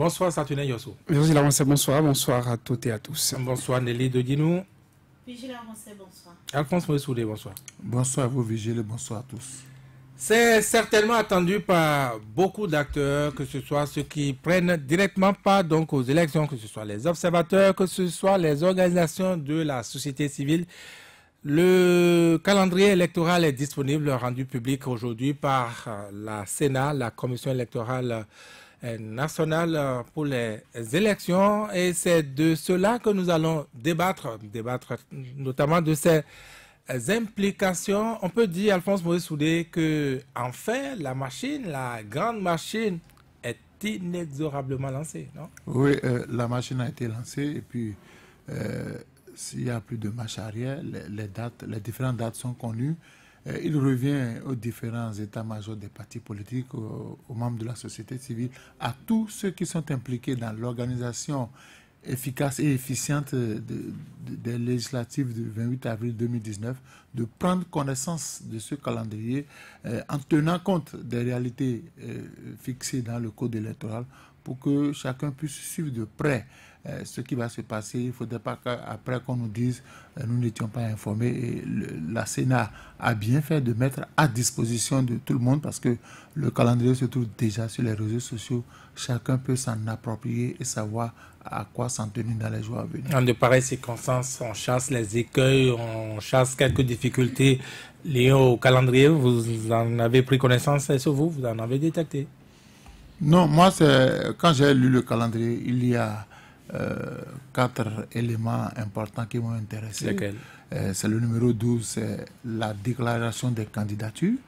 Bonsoir Saturnin Yosso. Bonsoir à toutes et à tous. Bonsoir Nelly Dodinou. Vigile avancé, bonsoir. Alphonse Moïsoudé, bonsoir. Bonsoir à vous, Vigile, bonsoir à tous. C'est certainement attendu par beaucoup d'acteurs, que ce soit ceux qui prennent directement part donc aux élections, que ce soit les observateurs, que ce soit les organisations de la société civile. Le calendrier électoral est disponible, rendu public aujourd'hui par la Sénat, la Commission électorale nationale pour les élections. Et c'est de cela que nous allons débattre notamment de ces implications. On peut dire, Alphonse Moïsoudé, que enfin la machine, la grande machine, est inexorablement lancée, non? Oui, la machine a été lancée et puis s'il n'y a plus de marche arrière, les différentes dates sont connues. Il revient aux différents états-majors des partis politiques, aux membres de la société civile, à tous ceux qui sont impliqués dans l'organisation efficace et efficiente des législatives du 28 avril 2019, de prendre connaissance de ce calendrier en tenant compte des réalités fixées dans le code électoral pour que chacun puisse suivre de près ce qui va se passer. Il ne faudrait pas qu'après qu'on nous dise nous n'étions pas informés. Et la Sénat a bien fait de mettre à disposition de tout le monde parce que le calendrier se trouve déjà sur les réseaux sociaux. Chacun peut s'en approprier et savoir à quoi s'en tenir dans les jours à venir. En de pareilles circonstances, on chasse les écueils, on chasse quelques difficultés liées au calendrier. Vous en avez pris connaissance, est-ce que vous en avez détecté? Non, moi, quand j'ai lu le calendrier, il y a 4 éléments importants qui m'ont intéressé. Lesquels? C'est le numéro 12, c'est la déclaration des candidatures.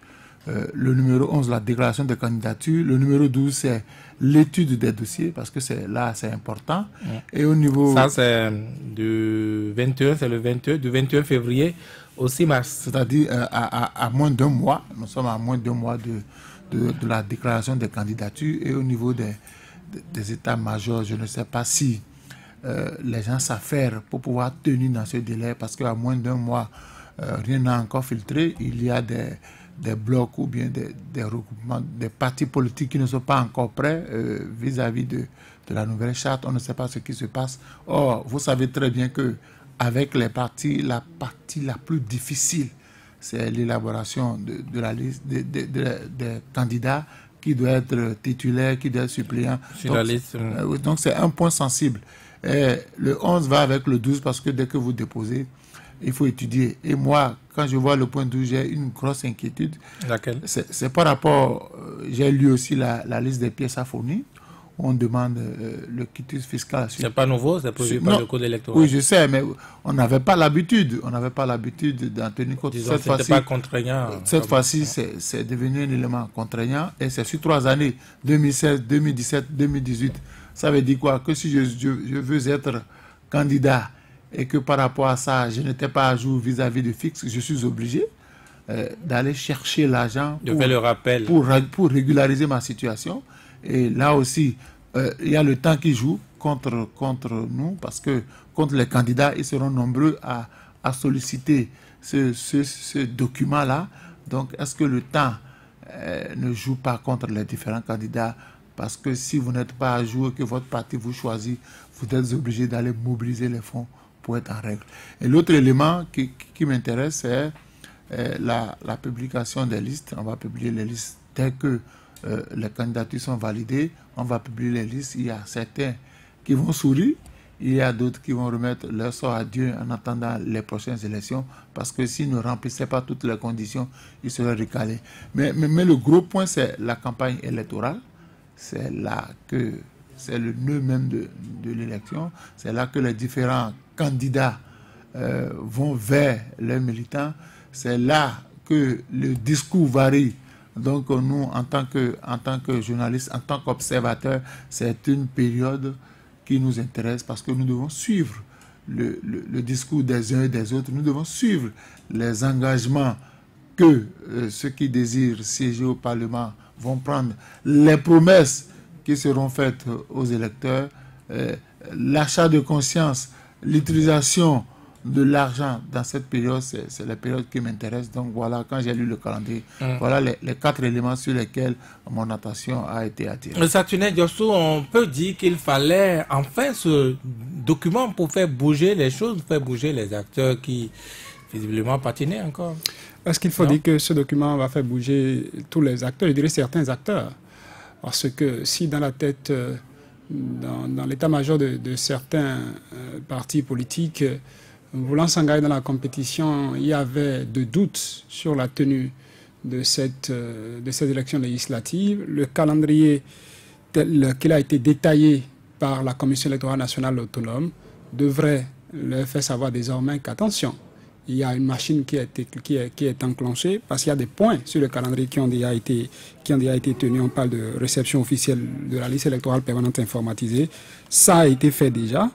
Le numéro 11, la déclaration des candidatures. Le numéro 12, c'est l'étude des dossiers, parce que c'est important. Et au niveau... Ça, c'est du 21, c'est le 22, du 21 février au 6 mars. C'est-à-dire à moins d'un mois. Nous sommes à moins d'un mois de la déclaration des candidatures. Et au niveau des états-majors, je ne sais pas si les gens s'affairent pour pouvoir tenir dans ce délai, parce qu'à moins d'un mois, rien n'a encore filtré. Il y a des blocs ou bien des regroupements, des partis politiques qui ne sont pas encore prêts vis-à-vis de la nouvelle charte. On ne sait pas ce qui se passe. Or, vous savez très bien que avec les partis, la partie la plus difficile, c'est l'élaboration de la liste des candidats qui doit être titulaire, qui doit être suppléant. Sur la liste. Donc c'est un point sensible. Et le 11 va avec le 12 parce que dès que vous déposez, il faut étudier. Et moi, quand je vois le point 12, j'ai une grosse inquiétude. Laquelle? C'est par rapport, j'ai lu aussi la liste des pièces à fournir. On demande le quitus fiscal. C'est pas nouveau, c'est prévu par le code électoral. Oui, je sais, mais on n'avait pas l'habitude. On n'avait pas l'habitude d'en tenir compte. Disons, c'était pas contraignant. Cette fois-ci, c'est devenu un élément contraignant et c'est sur 3 années, 2016, 2017, 2018. Ça veut dire quoi? Que si je veux être candidat et que par rapport à ça, je n'étais pas à jour vis-à-vis de fixe, je suis obligé d'aller chercher l'argent pour régulariser ma situation. Et là aussi, il y a le temps qui joue contre nous, parce que contre les candidats, ils seront nombreux à solliciter ce document-là. Donc, est-ce que le temps ne joue pas contre les différents candidats? Parce que si vous n'êtes pas à jour, que votre parti vous choisit, vous êtes obligé d'aller mobiliser les fonds pour être en règle. Et l'autre élément qui m'intéresse, c'est la publication des listes. On va publier les listes dès que les candidatures sont validées. On va publier les listes. Il y a certains qui vont sourire. Il y a d'autres qui vont remettre leur sort à Dieu en attendant les prochaines élections, parce que s'ils ne remplissaient pas toutes les conditions, ils seraient recalés. Mais le gros point, c'est la campagne électorale. C'est là que c'est le nœud même de l'élection. C'est là que les différents candidats vont vers leurs militants. C'est là que le discours varie. Donc nous, en tant que journalistes, en tant qu'observateurs, c'est une période qui nous intéresse parce que nous devons suivre le discours des uns et des autres. Nous devons suivre les engagements que ceux qui désirent siéger au Parlement vont prendre, les promesses qui seront faites aux électeurs, l'achat de conscience, l'utilisation de l'argent dans cette période, c'est la période qui m'intéresse. Donc voilà, quand j'ai lu le calendrier, voilà les 4 éléments sur lesquels mon attention a été attirée. Saturnin Diosso, on peut dire qu'il fallait enfin ce document pour faire bouger les choses, faire bouger les acteurs qui visiblement patinaient encore. Est-ce qu'il faut dire que ce document va faire bouger tous les acteurs, je dirais certains acteurs? Parce que si dans la tête, dans l'état-major de certains partis politiques, voulant s'engager dans la compétition, il y avait de doutes sur la tenue de cette élection législative. Le calendrier tel qu'il a été détaillé par la Commission électorale nationale autonome devrait leur faire savoir désormais qu'attention, il y a une machine qui est enclenchée parce qu'il y a des points sur le calendrier qui ont déjà été tenus. On parle de réception officielle de la liste électorale permanente informatisée. Ça a été fait déjà.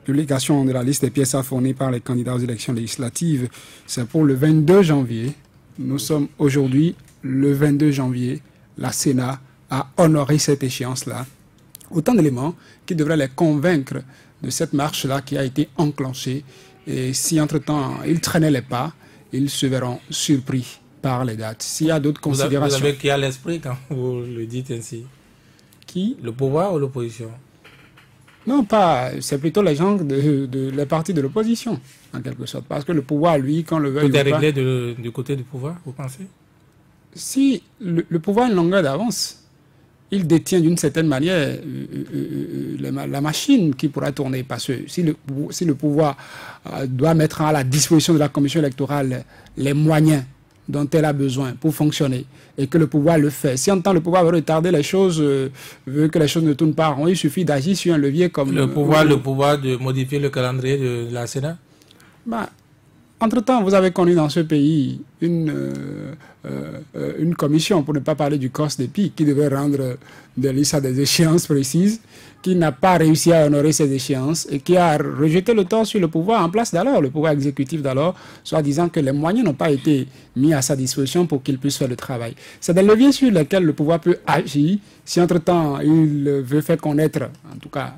Publication de la liste des pièces à fournir par les candidats aux élections législatives, c'est pour le 22 janvier. Nous sommes aujourd'hui le 22 janvier. La Sénat a honoré cette échéance-là. Autant d'éléments qui devraient les convaincre de cette marche-là qui a été enclenchée. Et si entre-temps, ils traînaient les pas, ils se verront surpris par les dates. S'il y a d'autres considérations... Vous avez qui à l'esprit quand vous le dites ainsi? Qui? Le pouvoir ou l'opposition? Non, pas. C'est plutôt les gens les partis de l'opposition, en quelque sorte. Parce que le pouvoir, lui, quand le veut... Tout est réglé du côté du pouvoir, vous pensez? Si le pouvoir a une longueur d'avance, il détient d'une certaine manière la machine qui pourra tourner. Parce que si le pouvoir doit mettre à la disposition de la commission électorale les moyens dont elle a besoin pour fonctionner, et que le pouvoir le fait. Si en temps le pouvoir veut retarder les choses, veut que les choses ne tournent pas rond, il suffit d'agir sur un levier comme... Le pouvoir de modifier le calendrier de la Sénat? Entre-temps, vous avez connu dans ce pays une commission, pour ne pas parler du COS des PIC, qui devait rendre des listes à des échéances précises, qui n'a pas réussi à honorer ces échéances et qui a rejeté le tort sur le pouvoir en place d'alors, le pouvoir exécutif d'alors, soit disant que les moyens n'ont pas été mis à sa disposition pour qu'il puisse faire le travail. C'est des leviers sur lesquels le pouvoir peut agir si entre-temps il veut faire connaître, en tout cas,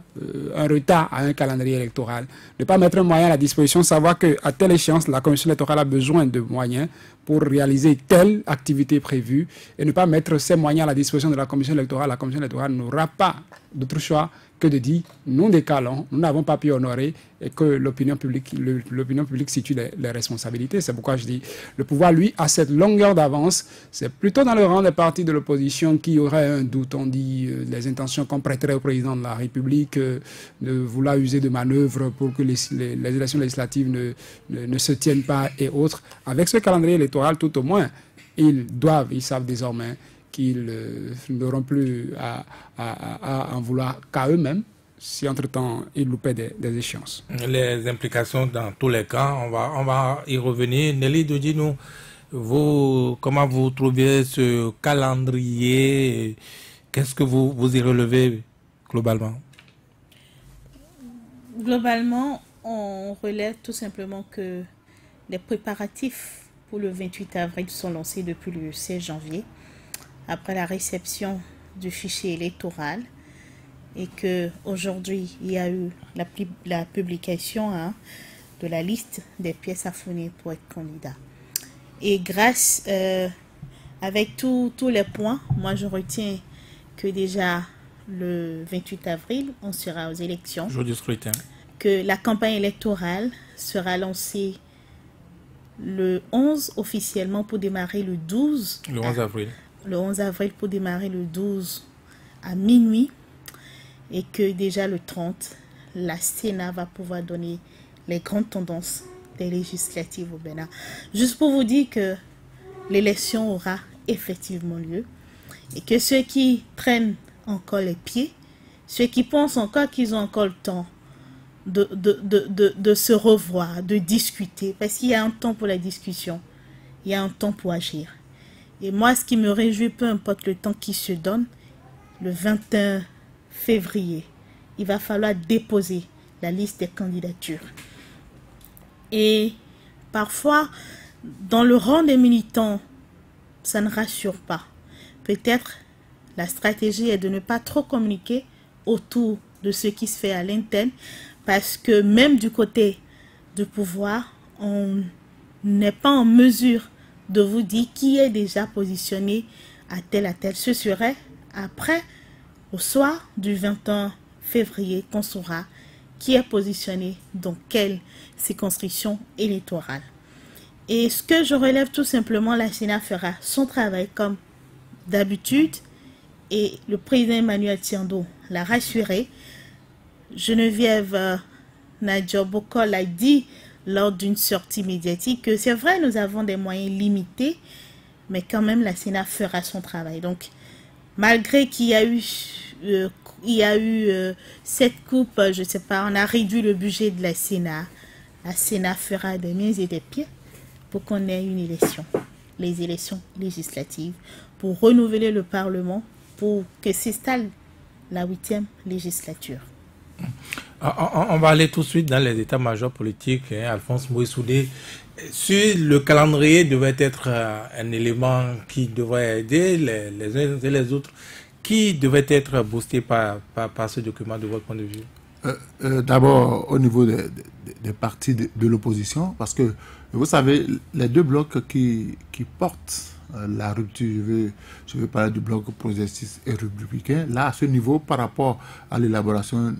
un retard à un calendrier électoral. Ne pas mettre un moyen à la disposition, savoir qu'à telle échéance, la commission électorale a besoin de moyens pour réaliser telle activité prévue et ne pas mettre ces moyens à la disposition de la commission électorale. La commission électorale n'aura pas d'autre choix que de dire nous décalons, nous n'avons pas pu honorer et que l'opinion publique situe les responsabilités. C'est pourquoi je dis le pouvoir, lui, a cette longueur d'avance. C'est plutôt dans le rang des partis de l'opposition qui aurait un doute. On dit les intentions qu'on prêterait au président de la République de vouloir user de manœuvres pour que les élections législatives ne se tiennent pas et autres. Avec ce calendrier électoral, tout au moins, ils savent désormais qu'ils n'auront plus à en vouloir qu'à eux-mêmes si entre-temps ils loupaient des échéances. Les implications dans tous les cas, on va y revenir. Nelly, dis-nous, comment vous trouvez ce calendrier? Qu'est-ce que vous y relevez globalement? Globalement, on relève tout simplement que les préparatifs pour le 28 avril sont lancés depuis le 16 janvier. Après la réception du fichier électoral et qu'aujourd'hui, il y a eu la publication de la liste des pièces à fournir pour être candidat. Et grâce, avec tous les points, moi je retiens que déjà le 28 avril, on sera aux élections. Jour du scrutin. Que la campagne électorale sera lancée le 11 officiellement pour démarrer le 12. Le 11 avril. Le 11 avril pour démarrer le 12 à minuit et que déjà le 30, la Sénat va pouvoir donner les grandes tendances des législatives au Bénin. Juste pour vous dire que l'élection aura effectivement lieu et que ceux qui traînent encore les pieds, ceux qui pensent encore qu'ils ont encore le temps de se revoir, de discuter, parce qu'il y a un temps pour la discussion, il y a un temps pour agir. Et moi, ce qui me réjouit, peu importe le temps qui se donne, le 21 février, il va falloir déposer la liste des candidatures. Et parfois, dans le rang des militants, ça ne rassure pas. Peut-être la stratégie est de ne pas trop communiquer autour de ce qui se fait à l'interne, parce que même du côté de pouvoir, on n'est pas en mesure de vous dire qui est déjà positionné à tel. Ce serait après, au soir du 21 février, qu'on saura qui est positionné dans quelle circonscription électorale. Et ce que je relève tout simplement, la Sénat fera son travail comme d'habitude et le président Emmanuel Tiando l'a rassuré. Geneviève Nadia Bokol a dit lors d'une sortie médiatique que c'est vrai, nous avons des moyens limités, mais quand même la Sénat fera son travail. Donc, malgré qu'il y a eu cette coupe, je ne sais pas, on a réduit le budget de la Sénat fera des mains et des pieds pour qu'on ait une élection, les élections législatives, pour renouveler le Parlement, pour que s'installe la 8e législature. On va aller tout de suite dans les états-majors politiques, Alphonse Moïsoudé. Si le calendrier devait être un élément qui devrait aider les uns et les autres, qui devait être boosté par ce document de votre point de vue? D'abord, au niveau des partis de l'opposition, parce que, vous savez, les deux blocs qui portent la rupture, je veux parler du bloc progressiste et républicain, là, à ce niveau, par rapport à l'élaboration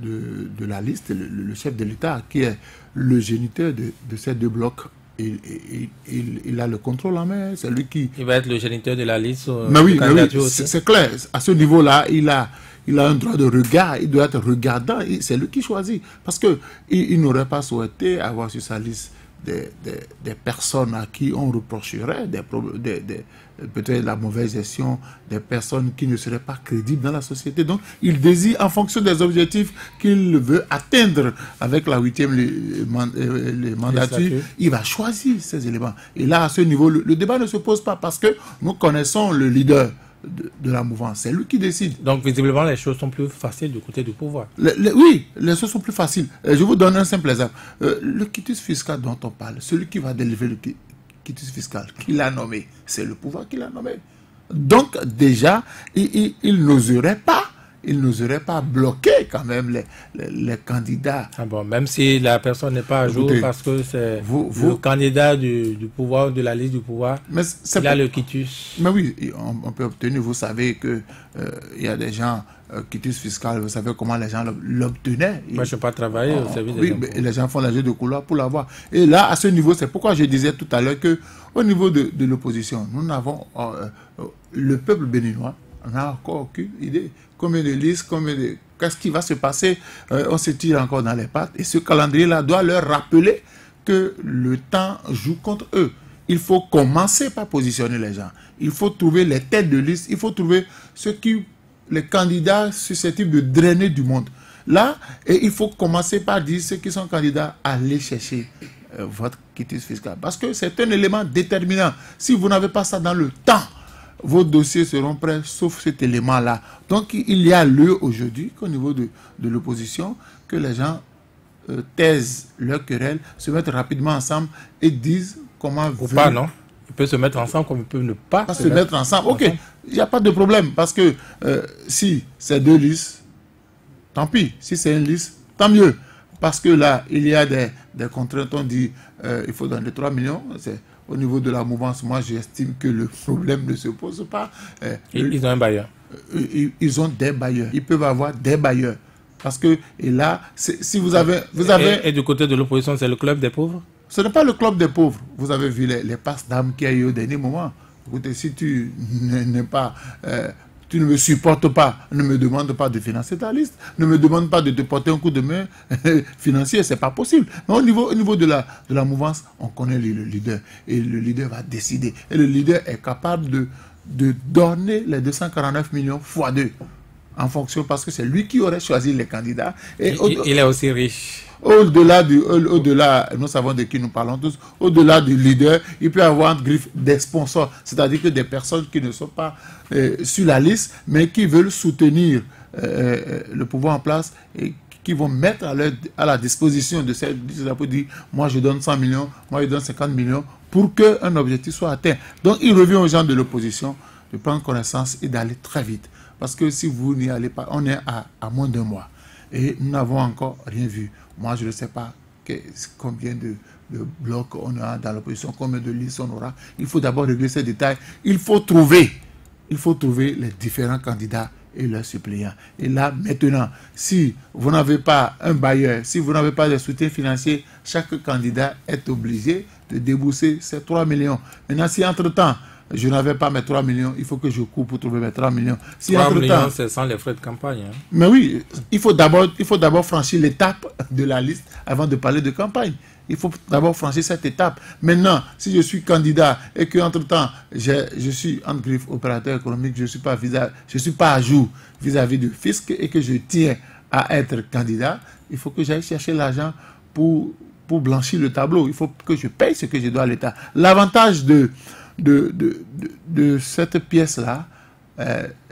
de la liste, le chef de l'État, qui est le géniteur de ces deux blocs, il a le contrôle en main, c'est lui qui... Il va être le géniteur de la liste. Mais oui, c'est clair, à ce niveau-là, il a un droit de regard, il doit être regardant, c'est lui qui choisit. Parce qu'il n'aurait pas souhaité avoir sur sa liste des personnes à qui on reprocherait peut-être la mauvaise gestion, des personnes qui ne seraient pas crédibles dans la société. Donc, il désigne en fonction des objectifs qu'il veut atteindre avec la 8e mandature, il va choisir ces éléments. Et là, à ce niveau, le débat ne se pose pas parce que nous connaissons le leader de la mouvance. C'est lui qui décide. Donc, visiblement, les choses sont plus faciles du côté du pouvoir. Oui, les choses sont plus faciles. Je vous donne un simple exemple. Le quitus fiscal dont on parle, celui qui va délivrer le quitus fiscal, qui l'a nommé, c'est le pouvoir qui l'a nommé. Donc, déjà, il n'oserait pas bloquer quand même les candidats. Ah bon, même si la personne n'est pas à jour, parce que c'est le candidat du pouvoir, de la liste du pouvoir, il a le quitus. Mais oui, on peut obtenir, vous savez que il y a des gens, quitus fiscal, vous savez comment les gens l'obtenaient. Moi, je ne sais pas travailler au service des impôts. Oui, les gens font la jeu de couloir pour l'avoir. Et là, à ce niveau, c'est pourquoi je disais tout à l'heure qu'au niveau de l'opposition, nous n'avons le peuple béninois, on n'a encore aucune idée. Combien de listes, qu'est-ce qui va se passer? On se tire encore dans les pattes. Et ce calendrier-là doit leur rappeler que le temps joue contre eux. Il faut commencer par positionner les gens. Il faut trouver les têtes de liste. Il faut trouver les candidats susceptibles de drainer du monde. Là, et il faut commencer par dire ceux qui sont candidats, allez chercher votre quitus fiscal. Parce que c'est un élément déterminant. Si vous n'avez pas ça dans le temps, vos dossiers seront prêts, sauf cet élément-là. Donc, il y a lieu aujourd'hui qu'au niveau de l'opposition, que les gens taisent leur querelle, se mettent rapidement ensemble et disent comment... Ou pas, non? Ils peuvent se mettre ensemble comme ils peuvent ne pas se mettre ensemble. Ok, il n'y a pas de problème, parce que si c'est deux listes, tant pis. Si c'est une liste, tant mieux. Parce que là, il y a des contraintes. On dit il faut donner 3 millions. Au niveau de la mouvance, moi, j'estime que le problème ne se pose pas. Ils ont un bailleur. Ils ont des bailleurs. Ils peuvent avoir des bailleurs. Parce que, et là, si vous avez... Et du côté de l'opposition, c'est le club des pauvres? Ce n'est pas le club des pauvres. Vous avez vu les passes d'âme qu'il y a eu au dernier moment. Écoutez, si tu n'es pas... tu ne me supportes pas, ne me demande pas de financer ta liste, ne me demande pas de te porter un coup de main financier, c'est pas possible. Mais au niveau de la mouvance, on connaît le leader, et le leader va décider. Et le leader est capable de donner les 249 millions fois 2, en fonction, parce que c'est lui qui aurait choisi les candidats. Et il est aussi riche. Au-delà, nous savons de qui nous parlons tous, au-delà du leader, il peut y avoir une griffe des sponsors, c'est-à-dire que des personnes qui ne sont pas sur la liste, mais qui veulent soutenir le pouvoir en place et qui vont mettre à la disposition de cette liste pour dire, moi je donne 100 millions, moi je donne 50 millions, pour qu'un objectif soit atteint. Donc il revient aux gens de l'opposition de prendre connaissance et d'aller très vite. Parce que si vous n'y allez pas, on est à moins d'un mois. Et nous n'avons encore rien vu. Moi, je ne sais pas combien de blocs on a dans l'opposition, combien de listes on aura. Il faut d'abord régler ces détails. Il faut trouver les différents candidats et leurs suppléants. Et là, maintenant, si vous n'avez pas un bailleur, si vous n'avez pas de soutien financier, chaque candidat est obligé de débourser ces 3 millions. Maintenant, si entre-temps, je n'avais pas mes 3 millions, il faut que je cours pour trouver mes 3 millions. Si 3 millions, c'est sans les frais de campagne. Hein. Mais oui, il faut d'abord franchir l'étape de la liste avant de parler de campagne. Il faut d'abord franchir cette étape. Maintenant, si je suis candidat et qu'entre-temps, je suis en griffe opérateur économique, je ne suis pas à jour vis-à-vis du fisc et que je tiens à être candidat, il faut que j'aille chercher l'argent pour blanchir le tableau. Il faut que je paye ce que je dois à l'État. L'avantage de cette pièce-là,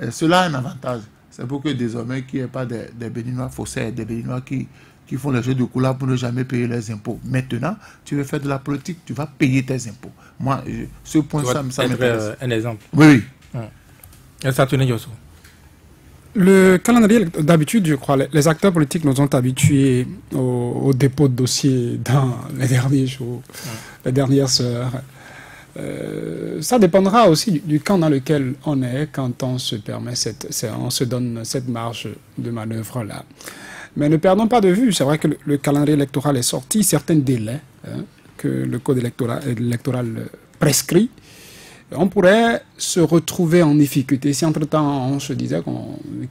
cela a un avantage. C'est pour que désormais, qu'il n'y ait pas des Béninois faussaires, des Béninois qui font les jeux de couleur pour ne jamais payer leurs impôts. Maintenant, tu veux faire de la politique, tu vas payer tes impôts. Moi, ce point, ça m'intéresse. Un exemple. Oui. Ça tourne, Yosso. Le calendrier, d'habitude, je crois, les acteurs politiques nous ont habitués au dépôt de dossiers dans les derniers jours, les dernières heures. Ça dépendra aussi du camp dans lequel on est quand on se permet on se donne cette marge de manœuvre-là. Mais ne perdons pas de vue, c'est vrai que le calendrier électoral est sorti, certains délais que le code électoral prescrit. On pourrait se retrouver en difficulté si entre-temps on se disait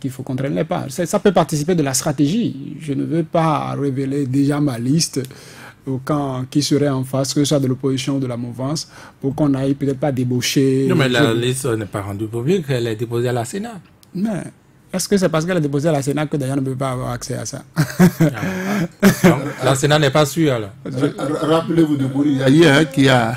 qu'il faut qu'on traîne les pas. Ça peut participer de la stratégie. Je ne veux pas révéler déjà ma liste au camp qui serait en face, que ce soit de l'opposition ou de la mouvance, pour qu'on n'aille peut-être pas débaucher. Non, mais la liste n'est pas rendue publique, elle est déposée à la Sénat. Mais est-ce que c'est parce qu'elle est déposée à la Sénat que d'ailleurs ne peut pas avoir accès à ça? La Sénat n'est pas sûre, alors. Rappelez-vous de Bouri, il y a un qui a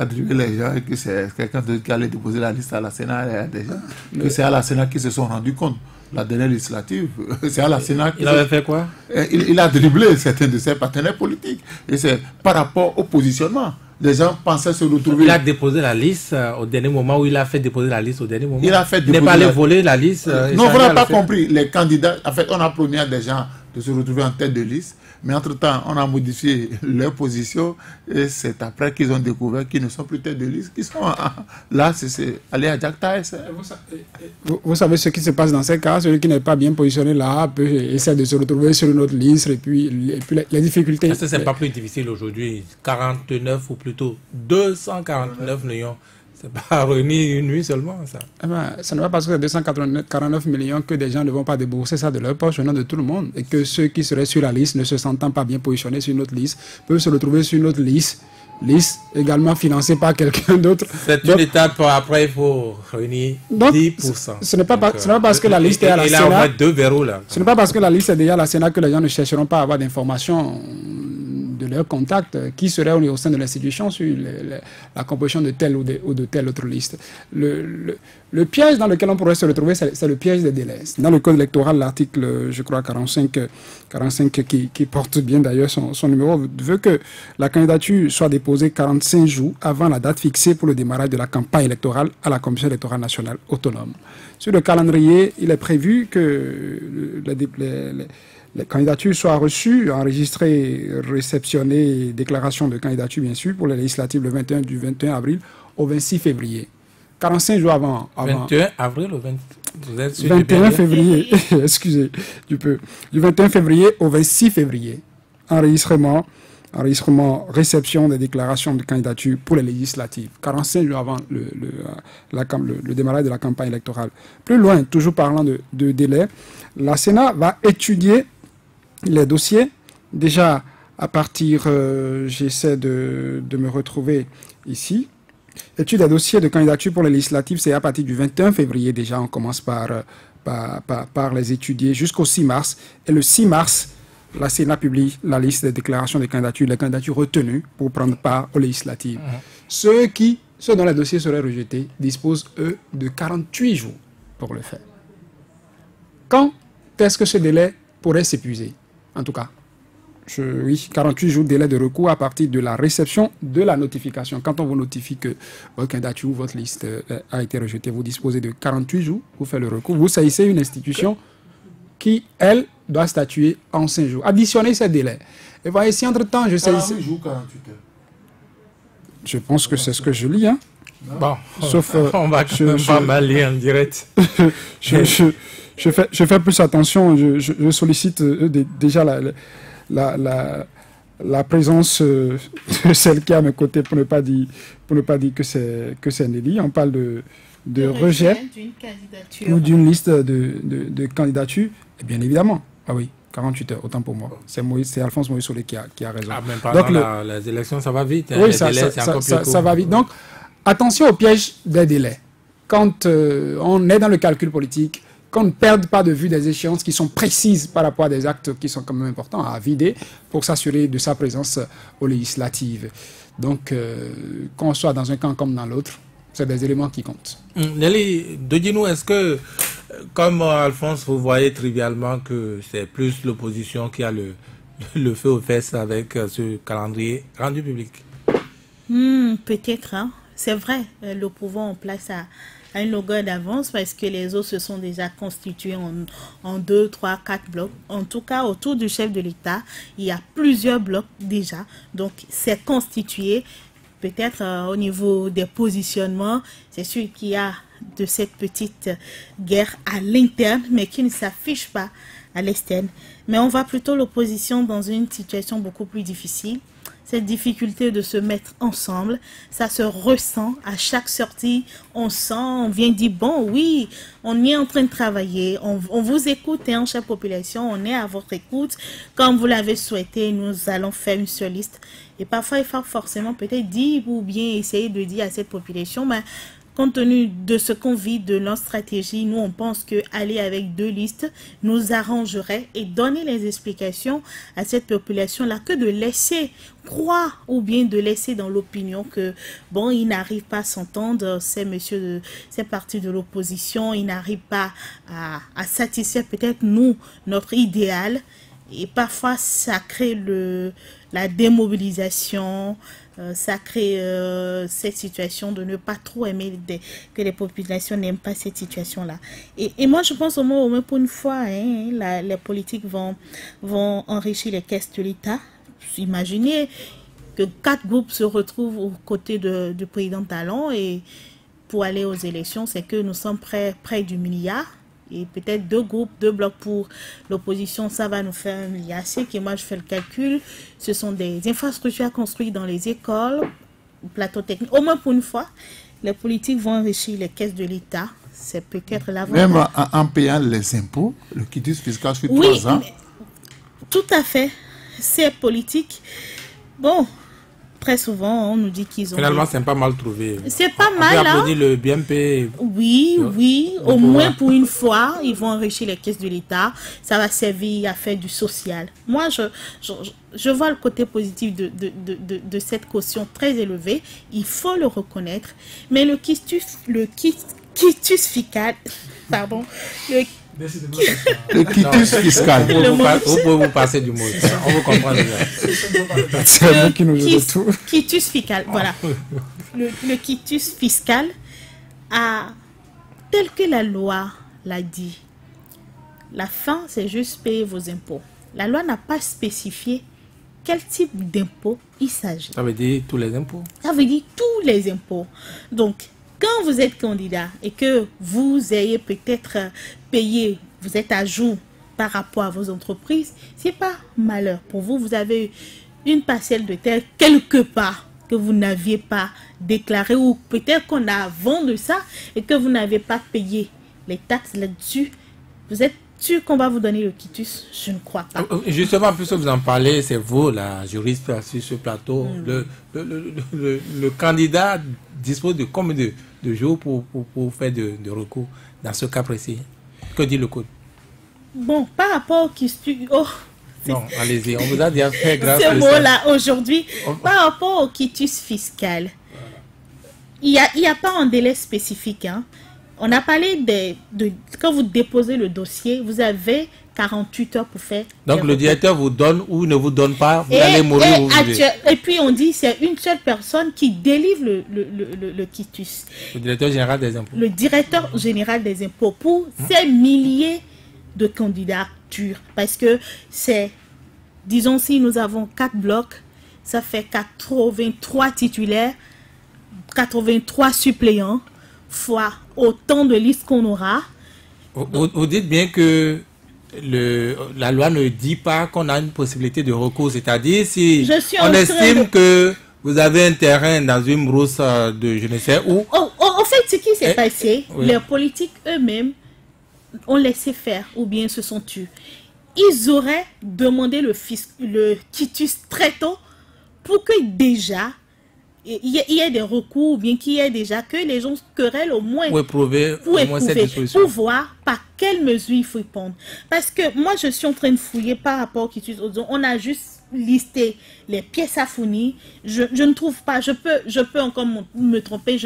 dribblé les gens et que c'est quelqu'un qui allait déposer la liste à la Sénat déjà. Que c'est à la Sénat qu'ils se sont rendus compte. La dernière législative, c'est à la Sénat. Il avait fait quoi? Il a dribblé certains de ses partenaires politiques. Et c'est par rapport au positionnement. Les gens pensaient se retrouver. Il a déposé la liste au dernier moment, ou il a fait déposer la liste au dernier moment? Il a fait déposer. Il n'est pas allé voler la liste. Non, vous n'avez pas compris. Les candidats, en fait, on a promis à des gens de se retrouver en tête de liste, mais entre-temps, on a modifié leur position et c'est après qu'ils ont découvert qu'ils ne sont plus tête de liste, qu'ils sont là, c'est aller à Jakta. Vous savez ce qui se passe dans ces cas, celui qui n'est pas bien positionné là peut essayer de se retrouver sur une autre liste et puis les difficultés. Est-ce que ce n'est pas plus difficile aujourd'hui? 49 ou plutôt 249 millions. C'est pas réuni une nuit seulement, ça. Eh ben, ça n'est pas parce que c'est 249 millions que des gens ne vont pas débourser ça de leur poche au nom de tout le monde. Et que ceux qui seraient sur la liste, ne se sentant pas bien positionnés sur une autre liste, peuvent se retrouver sur une autre liste également financée par quelqu'un d'autre. C'est une étape, après il faut réunir 10%. Ce n'est pas parce que la liste est à la Sénat. Il a deux verrous là. Ce n'est pas parce que la liste est déjà à la Sénat que les gens ne chercheront pas à avoir d'informations de leurs contacts qui seraient au sein de l'institution sur la composition de telle ou de telle autre liste. Le piège dans lequel on pourrait se retrouver, c'est le piège des délais. Dans le code électoral, l'article, je crois, 45 qui porte bien d'ailleurs son numéro, veut que la candidature soit déposée 45 jours avant la date fixée pour le démarrage de la campagne électorale à la Commission électorale nationale autonome. Sur le calendrier, il est prévu que les candidatures soient reçues, enregistrées, réceptionnées, déclaration de candidature bien sûr, pour les législatives du 21 avril au 26 février. 45 jours avant. 21 avril au 21 février, excusez, du 21 février au 26 février. Enregistrement, réception des déclarations de candidature pour les législatives. 45 jours avant le démarrage de la campagne électorale. Plus loin, toujours parlant de délai, la Sénat va étudier les dossiers. Déjà, à partir, j'essaie de me retrouver ici. Étude des dossiers de candidature pour les législatives, c'est à partir du 21 février déjà. On commence par les étudier jusqu'au 6 mars. Et le 6 mars, la Sénat publie la liste des déclarations de candidature, les candidatures retenues pour prendre part aux législatives. Ceux dont les dossiers seraient rejetés disposent, eux, de 48 jours pour le faire. Quand est-ce que ce délai pourrait s'épuiser? En tout cas, 48 jours de délai de recours à partir de la réception de la notification. Quand on vous notifie que votre candidature ou votre liste a été rejetée, vous disposez de 48 jours pour faire le recours. Vous saisissez une institution qui, elle, doit statuer en 5 jours. Additionnez ces délais. Et voyez, si entre-temps, je sais... 48 jours, 48 heures. Je pense que c'est ce que je lis, hein. Bon, Sauf, on va pas mal lire en direct. je fais plus attention, je sollicite déjà la présence de celle qui est à mes côtés pour ne pas dire que c'est Nelly. On parle de rejet ou d'une liste de candidatures. Et bien évidemment, ah oui, 48 heures, autant pour moi. C'est Alphonse Maurice Solé qui a raison. Ah, même pendant les élections, ça va vite. Oui, ça va vite. Donc, attention au piège des délais. Quand on est dans le calcul politique, qu'on ne perde pas de vue des échéances qui sont précises par rapport à des actes qui sont quand même importants à vider pour s'assurer de sa présence aux législatives. Donc, qu'on soit dans un camp comme dans l'autre, c'est des éléments qui comptent. Nelly, dis-nous, est-ce que, comme Alphonse, vous voyez trivialement que c'est plus l'opposition qui a le feu aux fesses avec ce calendrier rendu public? Peut-être, hein. C'est vrai, le pouvoir en place à une longueur d'avance parce que les autres se sont déjà constitués en 2, 3, 4 blocs. En tout cas, autour du chef de l'État, il y a plusieurs blocs déjà. Donc, c'est constitué. Peut-être au niveau des positionnements, c'est sûr qu'il y a de cette petite guerre à l'interne, mais qui ne s'affiche pas à l'externe. Mais on voit plutôt l'opposition dans une situation beaucoup plus difficile. Cette difficulté de se mettre ensemble, ça se ressent à chaque sortie. On sent, on vient dire, bon, oui, on est en train de travailler, on vous écoute, hein, chère population, on est à votre écoute. Comme vous l'avez souhaité, nous allons faire une seule liste. Et parfois, il faut forcément peut-être dire ou bien essayer de dire à cette population, mais compte tenu de ce qu'on vit, de notre stratégie, nous, on pense qu'aller avec 2 listes nous arrangerait et donner les explications à cette population-là que de laisser croire ou bien de laisser dans l'opinion que, bon, ils n'arrivent pas à s'entendre, ces partis de l'opposition, ils n'arrivent pas à satisfaire peut-être nous, notre idéal. Et parfois, ça crée la démobilisation, ça crée cette situation de ne pas trop aimer, que les populations n'aiment pas cette situation-là. Et moi, je pense au moins pour une fois, hein, les politiques vont enrichir les caisses de l'État. Imaginez que 4 groupes se retrouvent aux côtés du président Talon et pour aller aux élections, c'est que nous sommes près du milliard. Et peut-être 2 groupes, 2 blocs pour l'opposition, ça va nous faire 1 milliard. C'est que moi, je fais le calcul. Ce sont des infrastructures à construire dans les écoles, plateaux techniques. Au moins pour une fois, les politiques vont enrichir les caisses de l'État. C'est peut-être l'avantage. Même en payant les impôts, le quitus fiscal sur 3 ans. Tout à fait. C'est politique. Bon, très souvent, on nous dit qu'ils ont... Finalement, c'est pas mal trouvé. C'est pas mal, hein. Le BNP. Oui, au moins pour une fois, ils vont enrichir les caisses de l'État. Ça va servir à faire du social. Moi, je vois le côté positif de cette caution très élevée. Il faut le reconnaître. Mais le quitus fiscal... Pardon. Le quitus fiscal. Vous pouvez vous passer du mot. On vous comprend déjà. C'est vous qui nous dites tout. Quitus fiscal, voilà. Le quitus fiscal, tel que la loi l'a dit, la fin, c'est juste payer vos impôts. La loi n'a pas spécifié quel type d'impôt il s'agit. Ça veut dire tous les impôts. Ça veut dire tous les impôts. Donc, quand vous êtes candidat et que vous ayez peut-être payé, vous êtes à jour par rapport à vos entreprises, c'est pas malheur pour vous. Vous avez une parcelle de terre quelque part que vous n'aviez pas déclaré ou peut-être qu'on a vendu ça et que vous n'avez pas payé les taxes là-dessus. Vous êtes sûr qu'on va vous donner le quitus? Je ne crois pas. Justement, puisque vous en parlez, c'est vous, la juriste sur ce plateau. Le candidat dispose de combien de jours pour faire de recours dans ce cas précis? Que dit le code? Bon, par rapport au quitus... non, allez-y, on vous a déjà fait grâce ce mot-là aujourd'hui. Par rapport au quitus fiscal, il n'y a pas un délai spécifique. Hein. On a parlé quand vous déposez le dossier, vous avez 48 heures pour faire. Donc le directeur vous donne ou ne vous donne pas, vous allez mourir. Et puis on dit c'est une seule personne qui délivre le quitus. Le directeur général des impôts. Le directeur général des impôts pour ces milliers de candidatures. Parce que c'est disons si nous avons 4 blocs, ça fait 83 titulaires, 83 suppléants, fois autant de listes qu'on aura. Vous dites bien que la loi ne dit pas qu'on a une possibilité de recours, c'est-à-dire si on estime que vous avez un terrain dans une brousse de je ne sais où. En fait, ce qui s'est passé, les politiques eux-mêmes ont laissé faire ou bien se sont tus. Ils auraient demandé le quitus très tôt pour que déjà il y ait des recours, ou bien qu'il y ait déjà que les gens querellent au moins pour éprouver cette disposition. Pour voir par quelle mesure il faut y prendre. Parce que moi, je suis en train de fouiller par rapport au quitus. On a juste listé les pièces à fournir. Je ne trouve pas. Je peux encore me tromper.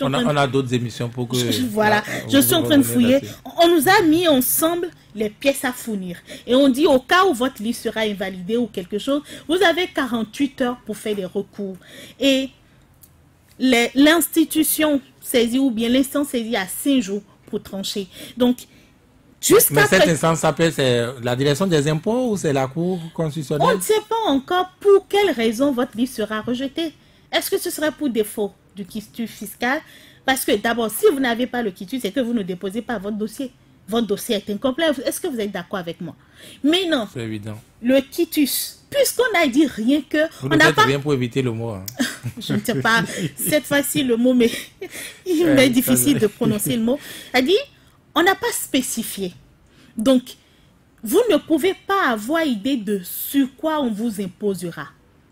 On a d'autres émissions pour que... Voilà. Je suis en train de fouiller. On nous a mis ensemble les pièces à fournir. Et on dit au cas où votre liste sera invalidée ou quelque chose, vous avez 48 heures pour faire des recours. Et l'institution saisie ou bien l'instance saisie a 5 jours pour trancher. Donc, mais cette instance s'appelle la direction des impôts ou c'est la Cour constitutionnelle? On ne sait pas encore pour quelle raison votre liste sera rejetée. Est-ce que ce serait pour défaut du quitus fiscal? Parce que d'abord, si vous n'avez pas le quitus, c'est que vous ne déposez pas votre dossier. Votre dossier est incomplet. Est-ce que vous êtes d'accord avec moi? Mais non. C'est évident. Le quitus, puisqu'on n'a dit rien que... Vous ne faites rien pour éviter le mot. Hein. Je ne sais pas. Cette fois-ci, le mot il m'est difficile de prononcer le mot. A dit, on n'a pas spécifié. Donc, vous ne pouvez pas avoir idée de sur quoi on vous imposera.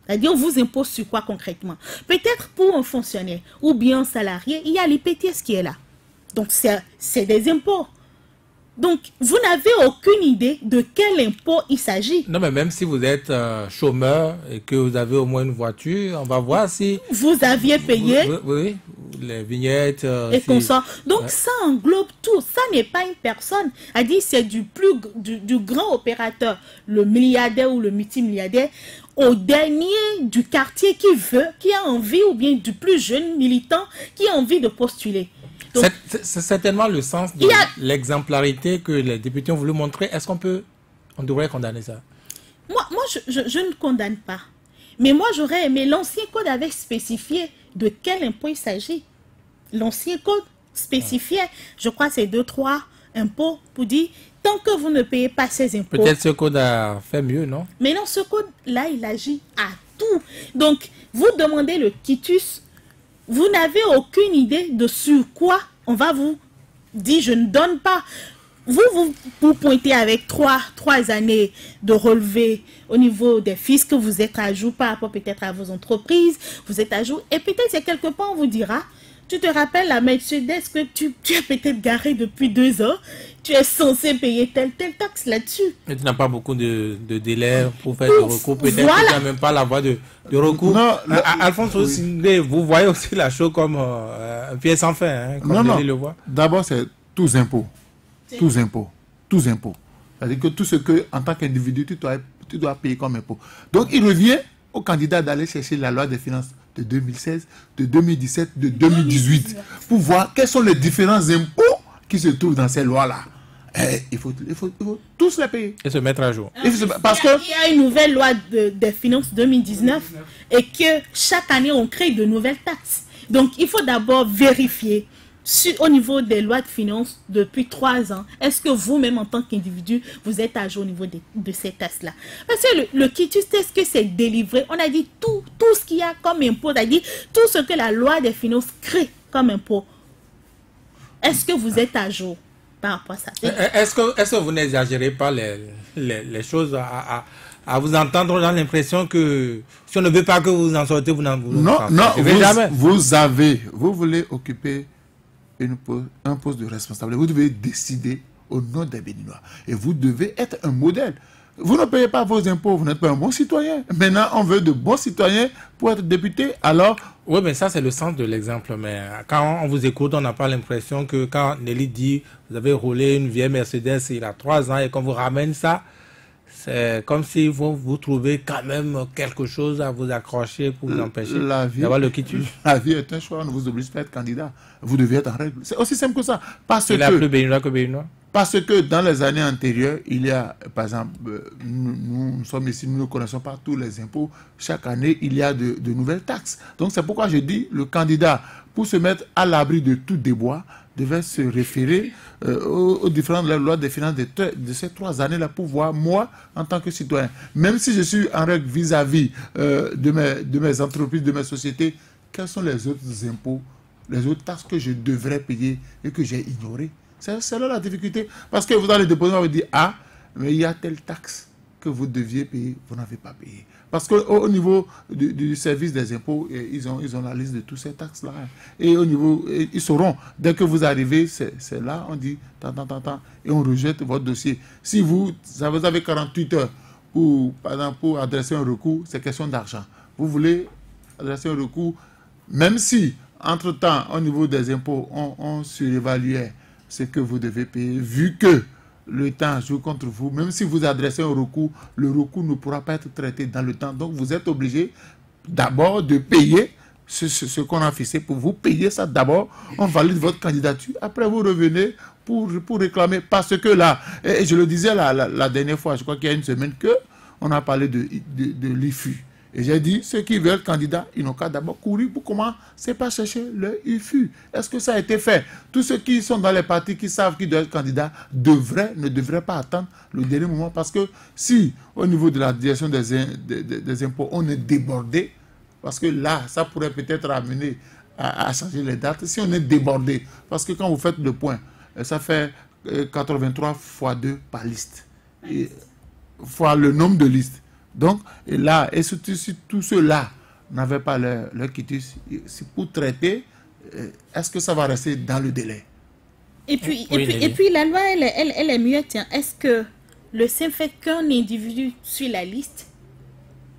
C'est-à-dire, on vous impose sur quoi concrètement? Peut-être pour un fonctionnaire ou bien un salarié, il y a l'IPTS qui est là. Donc, c'est des impôts. Donc, vous n'avez aucune idée de quel impôt il s'agit. Non, mais même si vous êtes chômeur et que vous avez au moins une voiture, on va voir si... Vous aviez payé... Oui, les vignettes... et consorts. Donc, ça englobe tout. Ça n'est pas une personne. Elle dit c'est du grand opérateur, le milliardaire ou le multimilliardaire, au dernier du quartier qui a envie, ou bien du plus jeune militant qui a envie de postuler. C'est certainement le sens de l'exemplarité que les députés ont voulu montrer. Est-ce on devrait condamner ça? Moi je ne condamne pas. Mais moi, j'aurais aimé, l'ancien code avait spécifié de quel impôt il s'agit. L'ancien code spécifiait, je crois, c'est 2-3 impôts pour dire, tant que vous ne payez pas ces impôts... Peut-être ce code a fait mieux, non? Mais non, ce code-là, il agit à tout. Donc, vous demandez le quitus, vous n'avez aucune idée de sur quoi on va vous dire je ne donne pas. Vous pointez avec trois années de relevé au niveau des fiscs, vous êtes à jour par rapport peut-être à vos entreprises, vous êtes à jour. Et peut-être c'est quelque part on vous dira, tu te rappelles la Mercedes que tu es peut-être garé depuis 2 ans, tu es censé payer telle taxe là-dessus. Mais tu n'as pas beaucoup de délais pour faire du recours. Peut-être que tu n'as même pas la voie de recours. Non, Alphonse, oui. Vous voyez aussi la chose comme un pied sans fin. Hein, comme le voit. D'abord, c'est tous impôts. Tous impôts. C'est-à-dire que tout ce que, en tant qu'individu, tu dois payer comme impôt. Donc, il revient au candidat d'aller chercher la loi des finances de 2016, de 2017, de 2018, pour voir quels sont les différents impôts qui se trouvent dans ces lois-là. Il faut tous les payer. Et se mettre à jour. Il y a une nouvelle loi des finances 2019 et que chaque année, on crée de nouvelles taxes. Donc, il faut d'abord vérifier au niveau des lois de finances depuis 3 ans, est-ce que vous-même en tant qu'individu, vous êtes à jour au niveau de ces taxes-là? Parce que le quitus, est-ce que c'est délivré? On a dit tout ce qu'il y a comme impôt, on a dit tout ce que la loi des finances crée comme impôt. Est-ce que vous êtes à jour par rapport à ça? Est-ce que vous n'exagérez pas les choses à vous entendre dans l'impression que si on ne veut pas que vous en sortez, vous n'en jamais. Vous voulez occuper un poste de responsable. Vous devez décider au nom des Béninois. Et vous devez être un modèle. Vous ne payez pas vos impôts, vous n'êtes pas un bon citoyen. Maintenant, on veut de bons citoyens pour être député, alors... Oui, mais ça, c'est le sens de l'exemple. Mais quand on vous écoute, on n'a pas l'impression que quand Nelly dit, vous avez roulé une vieille Mercedes il y a 3 ans et qu'on vous ramène ça, c'est comme si vous trouvez quand même quelque chose à vous accrocher pour vous empêcher d'avoir le quitus. La vie est un choix, on ne vous oblige pas à être candidat. Vous devez être en règle. C'est aussi simple que ça. C'est la plus béninois que béninois. Parce que dans les années antérieures, il y a, par exemple, nous sommes ici, nous ne connaissons pas tous les impôts. Chaque année, il y a de nouvelles taxes. Donc c'est pourquoi je dis, le candidat, pour se mettre à l'abri de tout débois, devait se référer aux différentes lois des finances de ces 3 années-là pour voir, moi, en tant que citoyen, même si je suis en règle vis-à-vis de mes entreprises, de mes sociétés, quels sont les autres impôts, les autres taxes que je devrais payer et que j'ai ignorées. C'est là la difficulté. Parce que vous allez déposer, on va dire, ah, mais il y a telle taxe que vous deviez payer, vous n'avez pas payé. Parce qu'au niveau du service des impôts, ils ont la liste de toutes ces taxes-là. Et au niveau, ils sauront, dès que vous arrivez, c'est là, on dit, tant, et on rejette votre dossier. Si vous avez 48 heures par exemple, pour adresser un recours, c'est question d'argent. Vous voulez adresser un recours, même si, entre-temps, au niveau des impôts, on surévaluait ce que vous devez payer, vu que le temps joue contre vous, même si vous adressez un recours, le recours ne pourra pas être traité dans le temps. Donc, vous êtes obligé d'abord de payer ce qu'on a fixé pour vous. Payer ça d'abord, on valide votre candidature. Après, vous revenez pour réclamer. Parce que là, et je le disais la dernière fois, je crois qu'il y a une semaine, qu'on a parlé de l'IFU. Et j'ai dit, ceux qui veulent candidat, ils n'ont qu'à d'abord courir pour commencer par chercher le IFU. Est-ce que ça a été fait? Tous ceux qui sont dans les partis, qui savent qu'ils doivent être candidats, ne devraient pas attendre le dernier moment. Parce que si, au niveau de la direction des impôts, on est débordé, parce que là, ça pourrait peut-être amener à changer les dates. Si on est débordé, parce que quand vous faites le point, ça fait 83 fois 2 par liste. Et, fois le nombre de listes. Donc, et là, et surtout si tous ceux-là n'avaient pas leur quitus, c'est pour traiter, est-ce que ça va rester dans le délai? Et puis la loi, elle est mieux. Tiens, est-ce que le simple fait qu'un individu sur la liste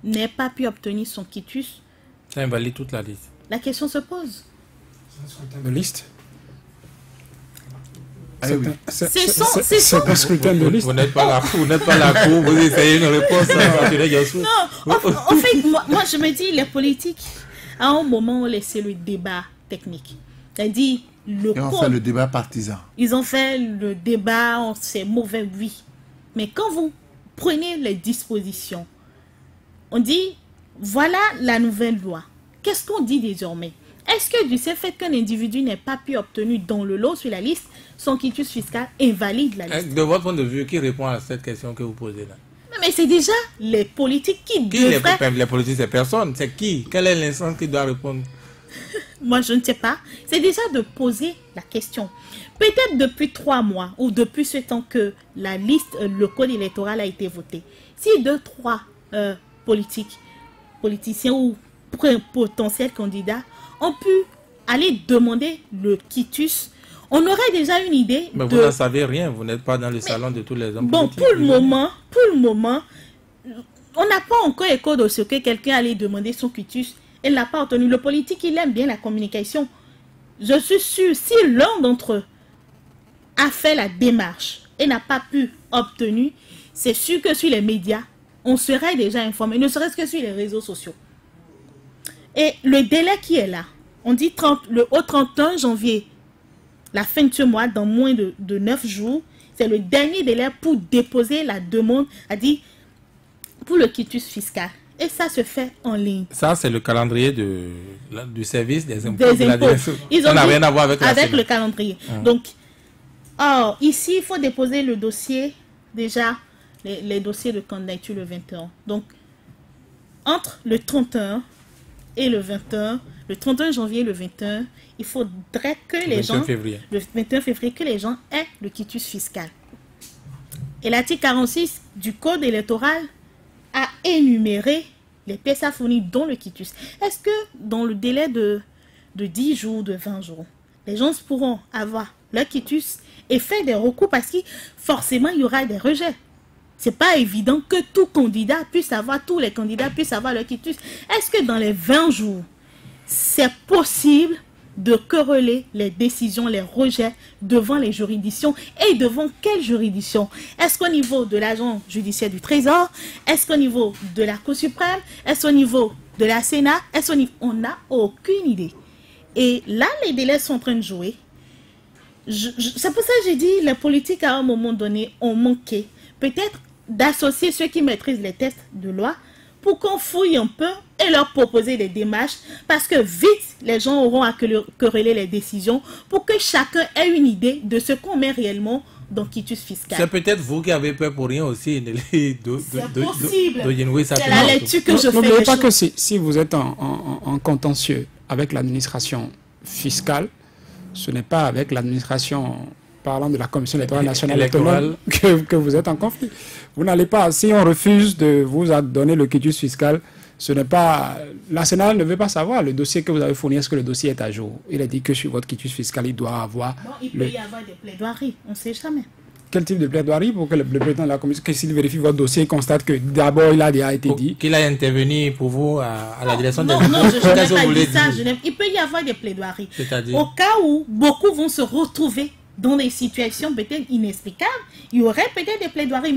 n'ait pas pu obtenir son quitus, ça invalide toute la liste? La question se pose. De liste. C'est un scrutin de liste. Vous n'êtes pas la cour, vous essayez une réponse. Non, en fait, moi je me dis, les politiques, à un moment, ont laissé le débat technique. C'est-à-dire, ils ont fait le débat partisan. Ils ont fait le débat, c'est mauvais, oui. Mais quand vous prenez les dispositions, on dit, voilà la nouvelle loi. Qu'est-ce qu'on dit désormais? Est-ce que du fait qu'un individu n'ait pas pu obtenir dans le lot sur la liste, son quitus fiscal invalide la liste? De votre point de vue, qui répond à cette question que vous posez là? Mais c'est déjà les politiques qui devraient... Les politiques, c'est personne. C'est qui? Quelle est l'instance qui doit répondre? Moi, je ne sais pas. C'est déjà de poser la question. Peut-être depuis 3 mois ou depuis ce temps que la liste, le code électoral a été voté. Si 2-3 politiciens ou potentiels candidats ont pu aller demander le quitus, on aurait déjà une idée. Mais vous n'en savez rien, vous n'êtes pas dans le salon de tous les hommes politiques. Bon, pour le moment, on n'a pas encore écho de ce que quelqu'un allait demander son quitus et n'a pas obtenu. Le politique, il aime bien la communication. Je suis sûr, si l'un d'entre eux a fait la démarche et n'a pas pu obtenir, c'est sûr que sur les médias, on serait déjà informé, ne serait-ce que sur les réseaux sociaux. Et le délai qui est là, on dit au 31 janvier, la fin de ce mois, dans moins de 9 jours, c'est le dernier délai pour déposer la demande, pour le quitus fiscal. Et ça se fait en ligne. Ça, c'est le calendrier du service des impôts. Ça n'a rien à voir avec le calendrier. Donc, ici, il faut déposer le dossier, déjà, les dossiers de candidature le 21. Donc, entre le 31 et le 21, le 31 janvier et le 21, il faudrait que les gens... Le 21 février, que les gens aient le quitus fiscal. Et l'article 46 du Code électoral a énuméré les pièces à fournir dont le quitus. Est-ce que dans le délai de 10 jours, de 20 jours, les gens pourront avoir leur quitus et faire des recours parce que forcément il y aura des rejets? C'est pas évident que tous les candidats puissent avoir leur quitus. Est-ce que dans les 20 jours, c'est possible de quereller les décisions, les rejets devant les juridictions? Et devant quelle juridiction? Est-ce qu'au niveau de l'agent judiciaire du Trésor? Est-ce qu'au niveau de la Cour suprême? Est-ce au niveau de la Sénat? On n'a aucune idée. Et là, les délais sont en train de jouer. C'est pour ça que j'ai dit les politiques à un moment donné ont manqué peut-être d'associer ceux qui maîtrisent les textes de loi pour qu'on fouille un peu et leur proposer des démarches, parce que vite les gens auront à quereller les décisions pour que chacun ait une idée de ce qu'on met réellement dans quitus fiscal. C'est peut-être vous qui avez peur pour rien aussi. C'est possible. C'est la lecture que je fais. N'oubliez pas que si vous êtes en contentieux avec l'administration fiscale, ce n'est pas avec l'administration, parlant de la Commission électorale nationale autonome, que vous êtes en conflit. Vous n'allez pas, si on refuse de vous donner le quitus fiscal, ce n'est pas, la Sénat ne veut pas savoir le dossier que vous avez fourni, est-ce que le dossier est à jour. Il a dit que sur votre quitus fiscal, il doit avoir... Bon, il peut y avoir des plaidoiries, on ne sait jamais. Quel type de plaidoirie pour que le président de la commission, que s'il vérifie votre dossier, il constate que d'abord il a déjà été dit. Qu'il a intervenu pour vous à la direction des... Non, je n'ai pas dit ça. Il peut y avoir des plaidoiries. Au cas où beaucoup vont se retrouver dans des situations peut-être inexplicables, il y aurait peut-être des plaidoiries,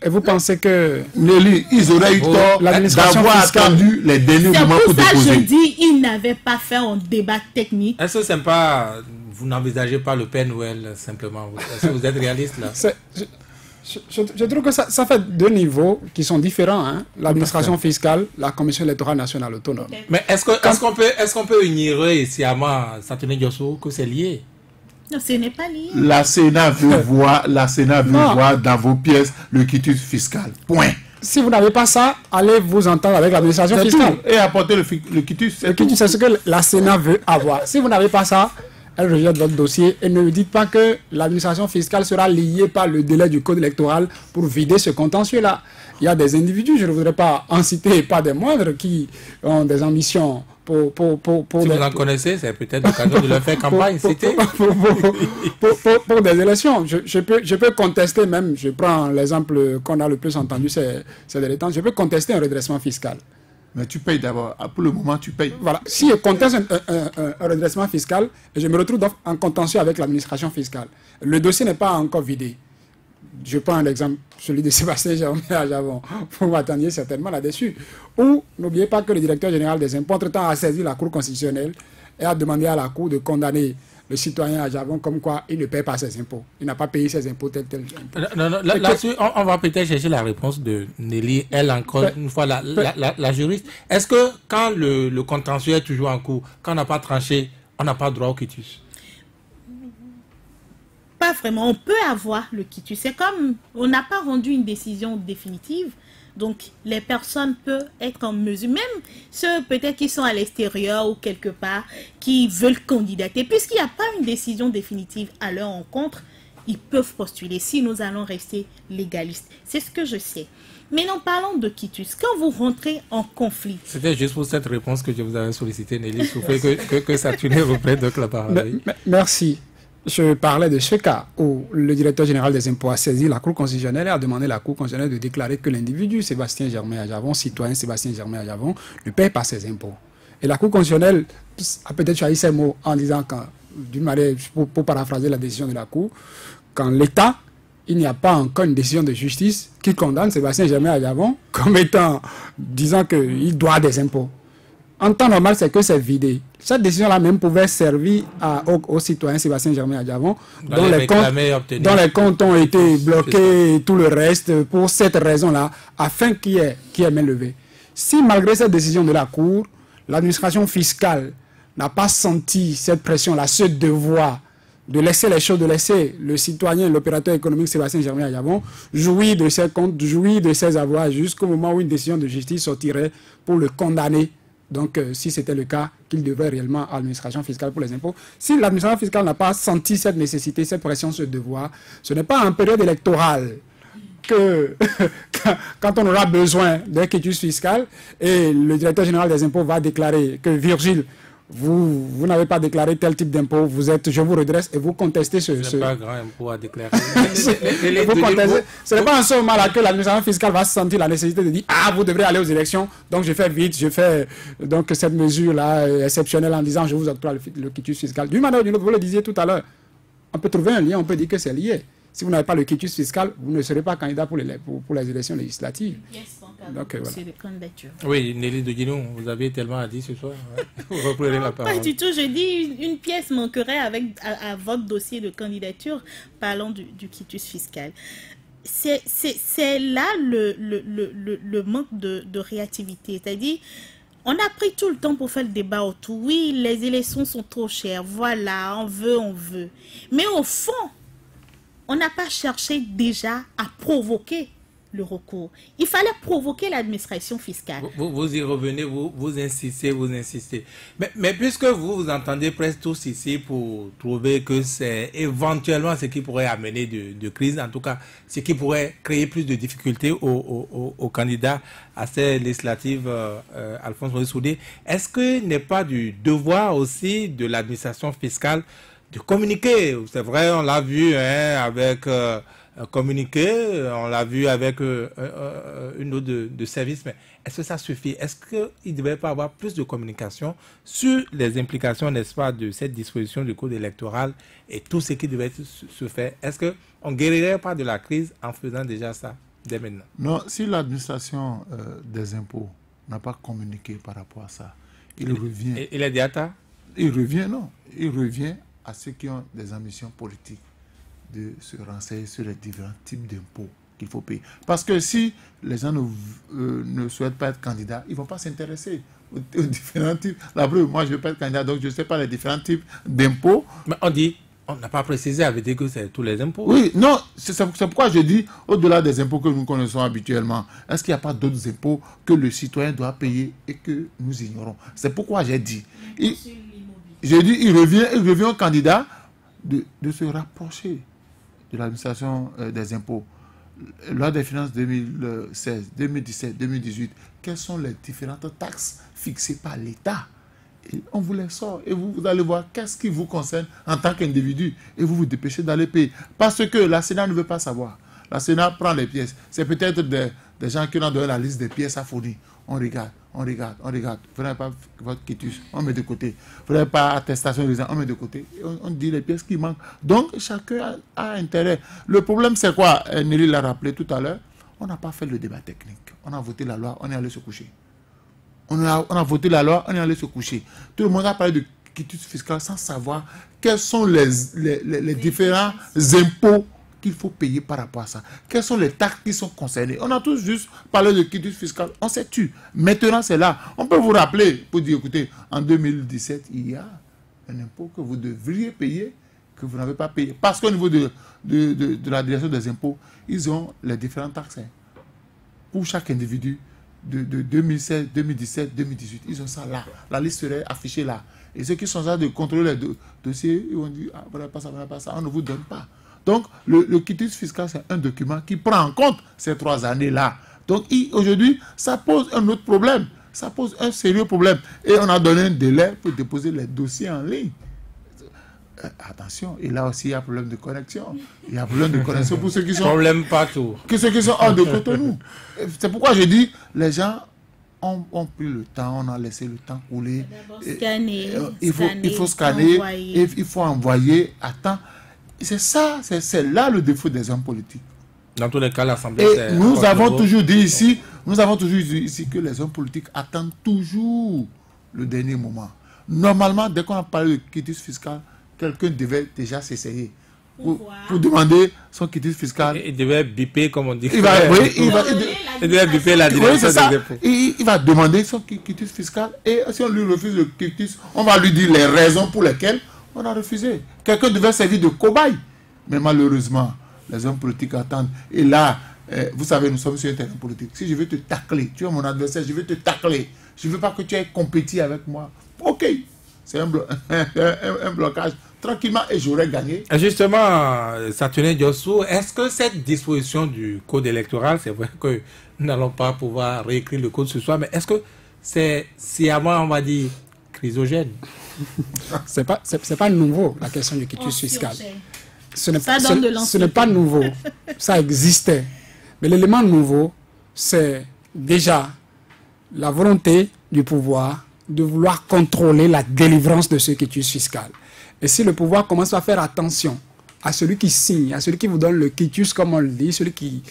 Et vous pensez que... Nelly, ils auraient eu tort d'avoir attendu les derniers moments pour déposer. C'est pour ça que je dis, ils n'avaient pas fait un débat technique. Est-ce que c'est pas... Vous n'envisagez pas le Père Noël, simplement? Est-ce que vous êtes réaliste, là? Je trouve que ça fait deux niveaux qui sont différents. Hein? L'administration fiscale, la Commission électorale nationale autonome. Okay. Mais est-ce qu'on peut ignorer sciemment, Satoné Diosso, que c'est lié? Non, ce n'est pas lié. La Sénat veut voir dans vos pièces le quitus fiscal. Point. Si vous n'avez pas ça, allez vous entendre avec l'administration fiscale. Et apporter le quitus. Le quitus, c'est ce que la Sénat veut avoir. Si vous n'avez pas ça, elle rejette votre dossier et ne me dites pas que l'administration fiscale sera liée par le délai du code électoral pour vider ce contentieux-là. Il y a des individus, je ne voudrais pas en citer, pas des moindres, qui ont des ambitions pour si vous en connaissez, c'est peut-être l'occasion de leur faire campagne, c'était pour des élections. Je peux contester même, je prends l'exemple qu'on a le plus entendu ces derniers temps, je peux contester un redressement fiscal. Mais tu payes d'abord. Pour le moment, tu payes. Voilà. Si je conteste un redressement fiscal, et je me retrouve en contentieux avec l'administration fiscale, le dossier n'est pas encore vidé. Je prends un exemple, celui de Sébastien Germain à Javon. Vous m'attendiez certainement là-dessus. Ou, n'oubliez pas que le directeur général des impôts, entre-temps, a saisi la Cour constitutionnelle et a demandé à la Cour de condamner le citoyen à Javon comme quoi il ne paye pas ses impôts. Il n'a pas payé ses impôts tel. Là-dessus, on va peut-être chercher la réponse de Nelly, elle encore une fois, la juriste. Est-ce que quand le contentieux est toujours en cours, quand on n'a pas tranché, on n'a pas droit au quitus? Pas vraiment. On peut avoir le quitus. C'est comme on n'a pas rendu une décision définitive. Donc, les personnes peuvent être en mesure, même ceux peut-être qui sont à l'extérieur ou quelque part, qui veulent candidater, puisqu'il n'y a pas une décision définitive à leur encontre, ils peuvent postuler si nous allons rester légalistes. C'est ce que je sais. Maintenant, parlons de quitus. Quand vous rentrez en conflit... C'était juste pour cette réponse que je vous avais sollicité, Nelly. Je souffrais que Saturne reprenne donc la parole. Merci. Je parlais de ce cas où le directeur général des impôts a saisi la Cour constitutionnelle et a demandé à la Cour constitutionnelle de déclarer que l'individu Sébastien Germain à Javon, citoyen Sébastien Germain à Javon, ne paie pas ses impôts. Et la Cour constitutionnelle a peut-être choisi ces mots en disant, d'une manière, pour paraphraser la décision de la Cour, qu'en l'État, il n'y a pas encore une décision de justice qui condamne Sébastien Germain à Javon comme étant, disant qu'il doit des impôts. En temps normal, c'est que c'est vidé. Cette décision-là même pouvait servir aux citoyens Sébastien Germain à Javon, dont les comptes ont été bloqués et tout le reste, pour cette raison-là, afin qu'il y ait main levée. Si malgré cette décision de la Cour, l'administration fiscale n'a pas senti cette pression-là, ce devoir de laisser les choses, de laisser le citoyen, l'opérateur économique Sébastien Germain à Javon jouir de ses comptes, jouir de ses avoirs, jusqu'au moment où une décision de justice sortirait pour le condamner. Donc, si c'était le cas, qu'il devrait réellement à l'administration fiscale pour les impôts. Si l'administration fiscale n'a pas senti cette nécessité, cette pression, ce devoir, ce n'est pas en période électorale que, quand on aura besoin d'un quitus fiscal, et le directeur général des impôts va déclarer que Virgile, vous n'avez pas déclaré tel type d'impôt, je vous redresse et vous contestez ce... Ce n'est pas un grand impôt à déclarer. Ce n'est pas en ce moment-là que l'administration fiscale va sentir la nécessité de dire « Ah, vous devrez aller aux élections, donc je fais vite, je fais donc cette mesure-là exceptionnelle en disant « Je vous octroie le quitus fiscal ». D'une manière ou d'une autre, vous le disiez tout à l'heure, on peut trouver un lien, on peut dire que c'est lié. Si vous n'avez pas le quitus fiscal, vous ne serez pas candidat pour les élections législatives. Donc, voilà. C'est de candidature. Oui, Nelly de Guinou, vous avez tellement à dire ce soir. Vous reprenez la parole. Pas du tout, je dis une pièce manquerait à votre dossier de candidature. Parlons du quitus fiscal. C'est là le manque de réactivité. C'est-à-dire, on a pris tout le temps pour faire le débat autour. Oui, les élections sont trop chères. Voilà, on veut. Mais au fond, on n'a pas cherché déjà à provoquer le recours. Il fallait provoquer l'administration fiscale. Vous y revenez, vous insistez. Mais puisque vous entendez presque tous ici pour trouver que c'est éventuellement ce qui pourrait amener de crise, en tout cas, ce qui pourrait créer plus de difficultés aux candidats à ces législatives, Alphonse Maurice Soudé, est-ce que n'est pas du devoir aussi de l'administration fiscale de communiquer? C'est vrai, on l'a vu avec... communiquer, on l'a vu avec une autre de service, mais est-ce que ça suffit? Est-ce qu'il ne devait pas avoir plus de communication sur les implications, n'est-ce pas, de cette disposition du code électoral et tout ce qui devait se faire? Est-ce qu'on ne guérirait pas de la crise en faisant déjà ça dès maintenant? Non, si l'administration des impôts n'a pas communiqué par rapport à ça, il revient... Il est diata? Il revient à ceux qui ont des ambitions politiques de se renseigner sur les différents types d'impôts qu'il faut payer. Parce que si les gens ne souhaitent pas être candidats, ils ne vont pas s'intéresser aux différents types. La preuve, moi je ne veux pas être candidat, donc je ne sais pas les différents types d'impôts. Mais on n'a pas précisé, avec dit que c'est tous les impôts. Oui, non, c'est pourquoi je dis, au-delà des impôts que nous connaissons habituellement, est-ce qu'il n'y a pas d'autres impôts que le citoyen doit payer et que nous ignorons? C'est pourquoi j'ai dit. J'ai dit, il revient au candidat de se rapprocher de l'administration des impôts. Loi des finances 2016, 2017, 2018, quelles sont les différentes taxes fixées par l'État? Et on vous les sort et vous allez voir qu'est-ce qui vous concerne en tant qu'individu et vous vous dépêchez d'aller payer. Parce que la Sénat ne veut pas savoir. La Sénat prend les pièces. C'est peut-être des gens qui ont donné la liste des pièces à fournir. On regarde. Vous n'avez pas votre quitus, on met de côté. Vous n'avez pas attestation de résidence, on met de côté. On dit les pièces qui manquent. Donc, chacun a intérêt. Le problème, c'est quoi? Nelly l'a rappelé tout à l'heure. On n'a pas fait le débat technique. On a voté la loi, on est allé se coucher. On a voté la loi, on est allé se coucher. Tout le monde a parlé de quitus fiscal sans savoir quels sont les différents impôts qu'il faut payer par rapport à ça. Quelles sont les taxes qui sont concernées? On a tous juste parlé de quitus fiscal. On s'est tué. Maintenant, c'est là. On peut vous rappeler, pour dire, écoutez, en 2017, il y a un impôt que vous devriez payer, que vous n'avez pas payé. Parce qu'au niveau de la direction des impôts, ils ont les différentes taxes. Pour chaque individu, de 2016, 2017, 2018, ils ont ça là. La liste serait affichée là. Et ceux qui sont là de contrôler les dossiers, ils vont dire, ah, vous n'avez pas ça, vous n'avez pas ça. On ne vous donne pas. Donc, le quitus fiscal, c'est un document qui prend en compte ces 3 années-là. Donc, aujourd'hui, ça pose un autre problème. Ça pose un sérieux problème. Et on a donné un délai pour déposer les dossiers en ligne. Attention, et là aussi, il y a un problème de connexion. Il y a un problème de connexion pour ceux qui sont... Problème partout. Ceux qui sont hors de Cotonou. C'est pourquoi je dis, les gens ont pris le temps, on a laissé le temps couler. Il faut scanner, et il faut envoyer à temps. C'est ça, c'est là le défaut des hommes politiques. Dans tous les cas, l'Assemblée... Et nous avons toujours dit ici que les hommes politiques attendent toujours le dernier moment. Normalement, dès qu'on a parlé de quitus fiscal, quelqu'un devait déjà s'essayer pour demander son quitus fiscal. Il devait biper, comme on dit. Il devait biper la direction des impôts. Il va demander son quitus fiscal et si on lui refuse le quitus, on va lui dire les raisons pour lesquelles on a refusé. Quelqu'un devait servir de cobaye. Mais malheureusement, les hommes politiques attendent. Et là, vous savez, nous sommes sur un terrain politique. Si je veux te tacler, tu es mon adversaire, je veux te tacler. Je ne veux pas que tu aies compétit avec moi. Ok. C'est un blocage. Tranquillement, et j'aurais gagné. Justement, Saturnin Diossou, est-ce que cette disposition du code électoral, c'est vrai que nous n'allons pas pouvoir réécrire le code ce soir, mais est-ce que c'est sciemment, on va dire, chrysogène? C'est pas nouveau, la question du quitus fiscal. Ce n'est pas nouveau. Ça existait. Mais l'élément nouveau, c'est déjà la volonté du pouvoir de vouloir contrôler la délivrance de ce quitus fiscal. Et si le pouvoir commence à faire attention à celui qui signe, à celui qui vous donne le quitus, comme on le dit, celui qui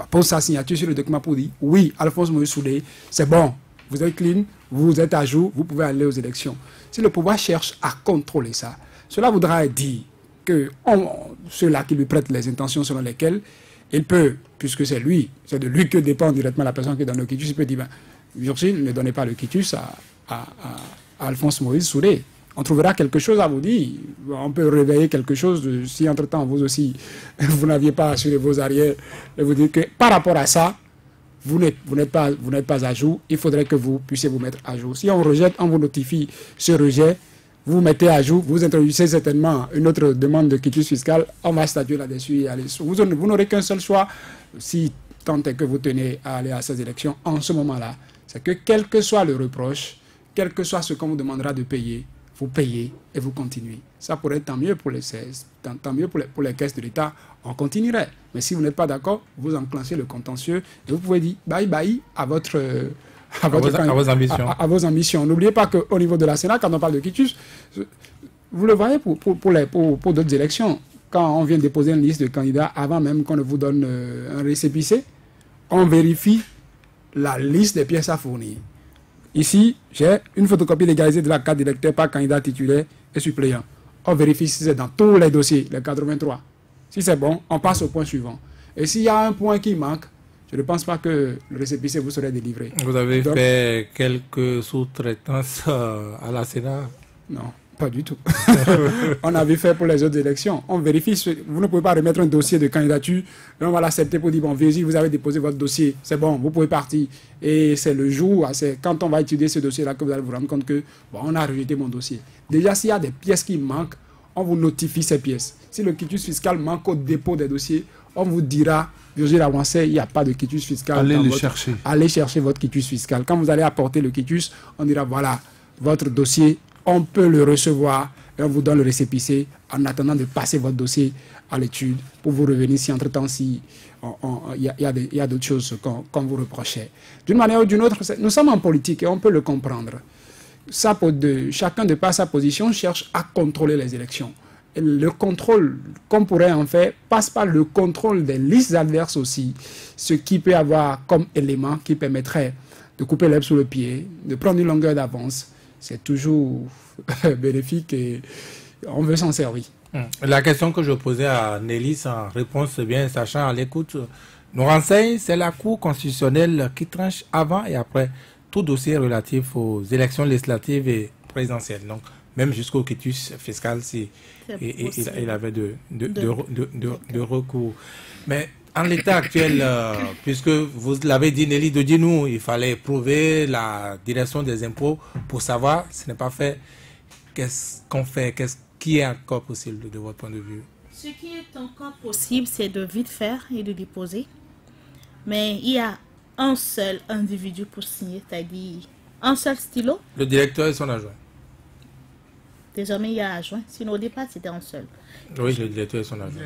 pose sa signature sur le document pour dire oui, Alphonse Moïse Soudé, c'est bon, vous êtes clean, vous êtes à jour, vous pouvez aller aux élections. Si le pouvoir cherche à contrôler ça, cela voudra dire que ceux-là qui lui prêtent les intentions selon lesquelles il peut, puisque c'est de lui que dépend directement la personne qui donne le quitus, il peut dire, Virgile, ne donnez pas le quitus à Alphonse Moïse Soudé. On trouvera quelque chose à vous dire. On peut réveiller quelque chose si entre-temps vous aussi, vous n'aviez pas assuré vos arrières et vous dire que par rapport à ça, vous n'êtes pas à jour. Il faudrait que vous puissiez vous mettre à jour. Si on rejette, on vous notifie ce rejet, vous vous mettez à jour, vous introduisez certainement une autre demande de quitus fiscal, on va statuer là-dessus et aller. Vous n'aurez qu'un seul choix, si tant est que vous tenez à aller à ces élections en ce moment-là, c'est que quel que soit le reproche, quel que soit ce qu'on vous demandera de payer, vous payez et vous continuez. Ça pourrait être tant mieux pour les 16, tant mieux pour les caisses de l'État, on continuerait. Mais si vous n'êtes pas d'accord, vous enclenchez le contentieux et vous pouvez dire bye bye à vos ambitions. À vos ambitions. N'oubliez pas qu'au niveau de la Sénat, quand on parle de quitus, vous le voyez pour d'autres élections. Quand on vient déposer une liste de candidats, avant même qu'on ne vous donne un récépissé, on vérifie la liste des pièces à fournir. Ici, j'ai une photocopie légalisée de la carte d'électeur par candidat titulaire et suppléant. On vérifie si c'est dans tous les dossiers, les 83. Si c'est bon, on passe au point suivant. Et s'il y a un point qui manque, je ne pense pas que le récépissé vous serait délivré. Vous avez fait quelques sous-traitances à la Sénat? Non, pas du tout. On avait fait pour les autres élections. On vérifie, vous ne pouvez pas remettre un dossier de candidature, et on va l'accepter pour dire, bon, Virgile, vous avez déposé votre dossier, c'est bon, vous pouvez partir. Et c'est le jour, c'est quand on va étudier ce dossier-là que vous allez vous rendre compte que, bon, on a rejeté mon dossier. Déjà, s'il y a des pièces qui manquent, on vous notifie ces pièces. Si le quitus fiscal manque au dépôt des dossiers, on vous dira, Virgile Avancé, il n'y a pas de quitus fiscal. Allez chercher votre quitus fiscal. Quand vous allez apporter le quitus, on dira, voilà, votre dossier, on peut le recevoir et on vous donne le récépissé en attendant de passer votre dossier à l'étude pour vous revenir si entre-temps, il y a d'autres choses qu'on vous reprochait. D'une manière ou d'une autre, nous sommes en politique et on peut le comprendre. Chacun de par sa position cherche à contrôler les élections. Et le contrôle qu'on pourrait en faire passe par le contrôle des listes adverses aussi, ce qui peut avoir comme élément qui permettrait de couper l'herbe sous le pied, de prendre une longueur d'avance. C'est toujours bénéfique et on veut s'en servir. La question que je posais à Nélis en réponse, bien sachant à l'écoute, nous renseigne, c'est la Cour constitutionnelle qui tranche avant et après tout dossier relatif aux élections législatives et présidentielles. Donc, même jusqu'au quitus fiscal, si il avait de recours. Mais en l'état actuel, puisque vous l'avez dit, Nelly de Dinou, il fallait prouver la direction des impôts pour savoir, ce n'est pas fait, qu'est-ce qu'on fait, qui est encore possible de votre point de vue? Ce qui est encore possible, c'est de vite faire et de déposer. Mais il y a un seul individu pour signer, c'est-à-dire un seul stylo. Le directeur et son adjoint. Désormais, il y a adjoint. Sinon, au départ, c'était un seul. Oui, le directeur et son adjoint.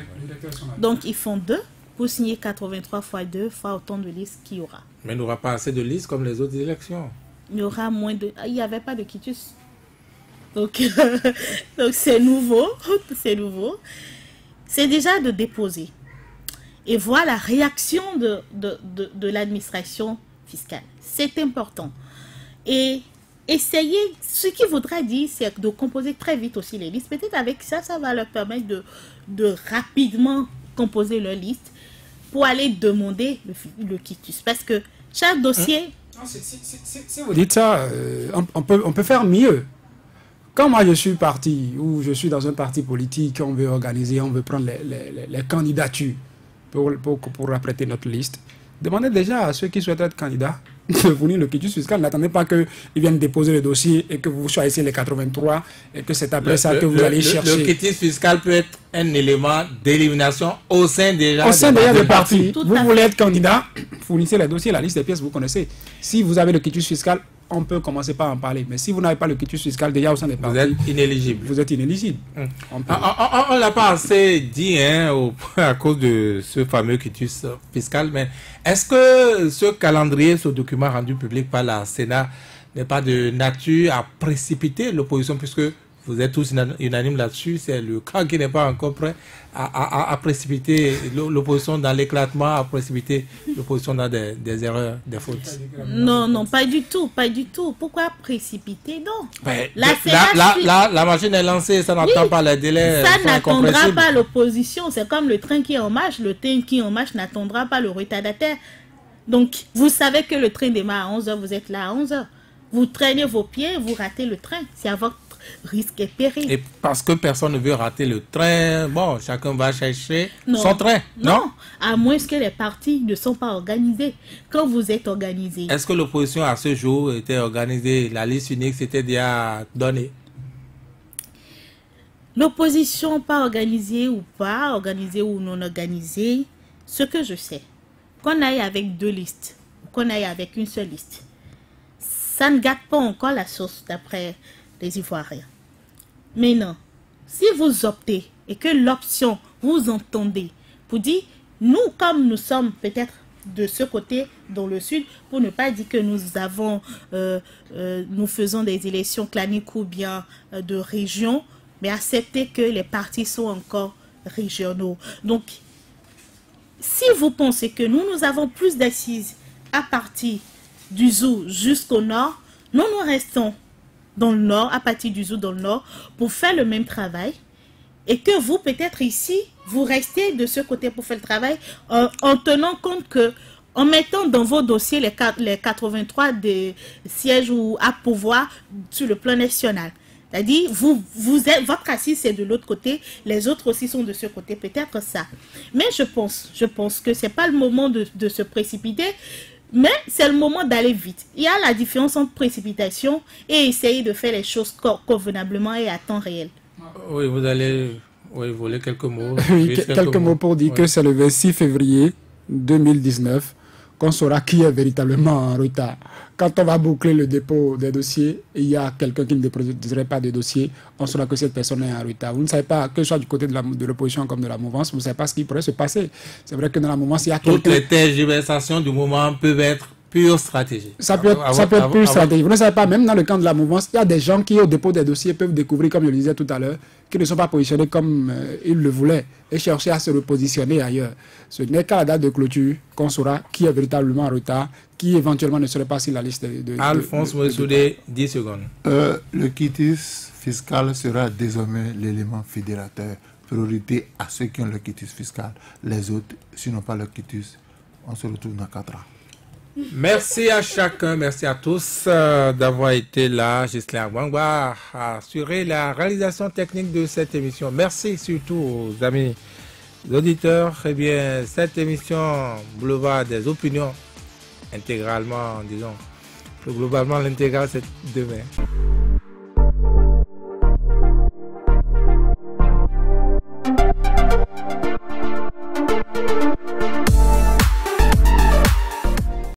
Donc, ils font deux pour signer 83 fois 2 fois autant de listes qu'il y aura. Mais il n'y aura pas assez de listes comme les autres élections. Il y aura moins de... Il n'y avait pas de quitus. Donc, c'est nouveau. C'est nouveau. C'est déjà de déposer. Et voir la réaction de l'administration fiscale. C'est important. Et essayer, ce qui voudra dire, c'est de composer très vite aussi les listes. Peut-être avec ça, ça va leur permettre de rapidement composer leur liste pour aller demander le quitus. Parce que chaque dossier... Si vous dites ça, on peut faire mieux. Quand moi je suis parti, ou je suis dans un parti politique, on veut organiser, on veut prendre les candidatures pour apprêter notre liste, demandez déjà à ceux qui souhaitent être candidats de fournir le quitus fiscal. N'attendez pas qu'ils viennent déposer le dossier et que vous choisissez les 83 et que c'est après ça que vous allez chercher. Le quitus fiscal peut être un élément d'élimination au sein des partis. Vous voulez être candidat, fournissez les dossiers, la liste des pièces, vous connaissez. Si vous avez le quitus fiscal, on peut commencer par en parler. Mais si vous n'avez pas le quitus fiscal déjà au sein des partis, vous êtes inéligible. Vous êtes inéligible. On ne l'a pas assez dit à cause de ce fameux quitus fiscal, mais est-ce que ce calendrier, ce document rendu public par la Sénat n'est pas de nature à précipiter l'opposition, puisque vous êtes tous unanimes là-dessus, c'est le camp qui n'est pas encore prêt à précipiter l'opposition dans l'éclatement, à précipiter l'opposition dans des erreurs, des fautes. Non, non, pas du tout, pas du tout. Pourquoi précipiter? Non. Ben, la machine est lancée, ça n'attend pas les délais. Ça n'attendra pas l'opposition. C'est comme le train qui est en marche. Le train qui est en marche n'attendra pas le retardataire. Donc, vous savez que le train démarre à 11h, vous êtes là à 11h. Vous traînez vos pieds, vous ratez le train. C'est à votre risque et péril. Et parce que personne ne veut rater le train, bon, chacun va chercher son train, non? À moins que les partis ne sont pas organisés. Quand vous êtes organisé... Est-ce que l'opposition à ce jour était organisée? La liste unique s'était déjà donnée? L'opposition, pas organisée ou non organisée, ce que je sais, qu'on aille avec 2 listes, qu'on aille avec une seule liste, ça ne gâte pas encore la sauce d'après les Ivoiriens. Mais non, si vous optez et que l'option, vous entendez, pour dire, nous, comme nous sommes peut-être de ce côté, dans le sud, pour ne pas dire que nous faisons des élections claniques ou bien de région, mais accepter que les partis sont encore régionaux. Donc, si vous pensez que nous avons plus d'assises à partir du Zou jusqu'au nord, nous restons dans le nord, à partir du Zou dans le nord, pour faire le même travail. Et que vous, peut-être ici, vous restez de ce côté pour faire le travail, en tenant compte que, en mettant dans vos dossiers les 83 des sièges ou à pouvoir sur le plan national. C'est-à-dire, votre assise c'est de l'autre côté, les autres aussi sont de ce côté, peut-être ça. Mais je pense que c'est pas le moment de se précipiter, mais c'est le moment d'aller vite. Il y a la différence entre précipitation et essayer de faire les choses convenablement et à temps réel. Oui, vous allez voler quelques mots. Oui, quelques mots pour dire que c'est le 26 février 2019 qu'on saura qui est véritablement en retard. Quand on va boucler le dépôt des dossiers, il y a quelqu'un qui ne déposerait pas de dossier, on saura que cette personne est en retard. Vous ne savez pas, que ce soit du côté de l'opposition comme de la mouvance, vous ne savez pas ce qui pourrait se passer. C'est vrai que dans la mouvance, il y a toutes les tergiversations du moment peuvent être pure stratégie. Ça peut être pure stratégie. Vous ne savez pas, même dans le camp de la mouvance, il y a des gens qui, au dépôt des dossiers, peuvent découvrir, comme je le disais tout à l'heure, qui ne sont pas positionnés comme ils le voulaient et chercher à se repositionner ailleurs. Ce n'est qu'à la date de clôture qu'on saura qui est véritablement en retard, qui éventuellement ne serait pas sur la liste de Alphonse Moussoudé, 10 secondes. Le quitus fiscal sera désormais l'élément fédérateur. Priorité à ceux qui ont le quitus fiscal. Les autres, s'ils n'ont pas le quitus, on se retrouve dans 4 ans. Merci à chacun, merci à tous d'avoir été là. Ghislain Wangba a assuré la réalisation technique de cette émission. Merci surtout aux amis auditeurs. Eh bien, cette émission Boulevard des opinions, intégralement, disons, globalement, l'intégral, c'est demain.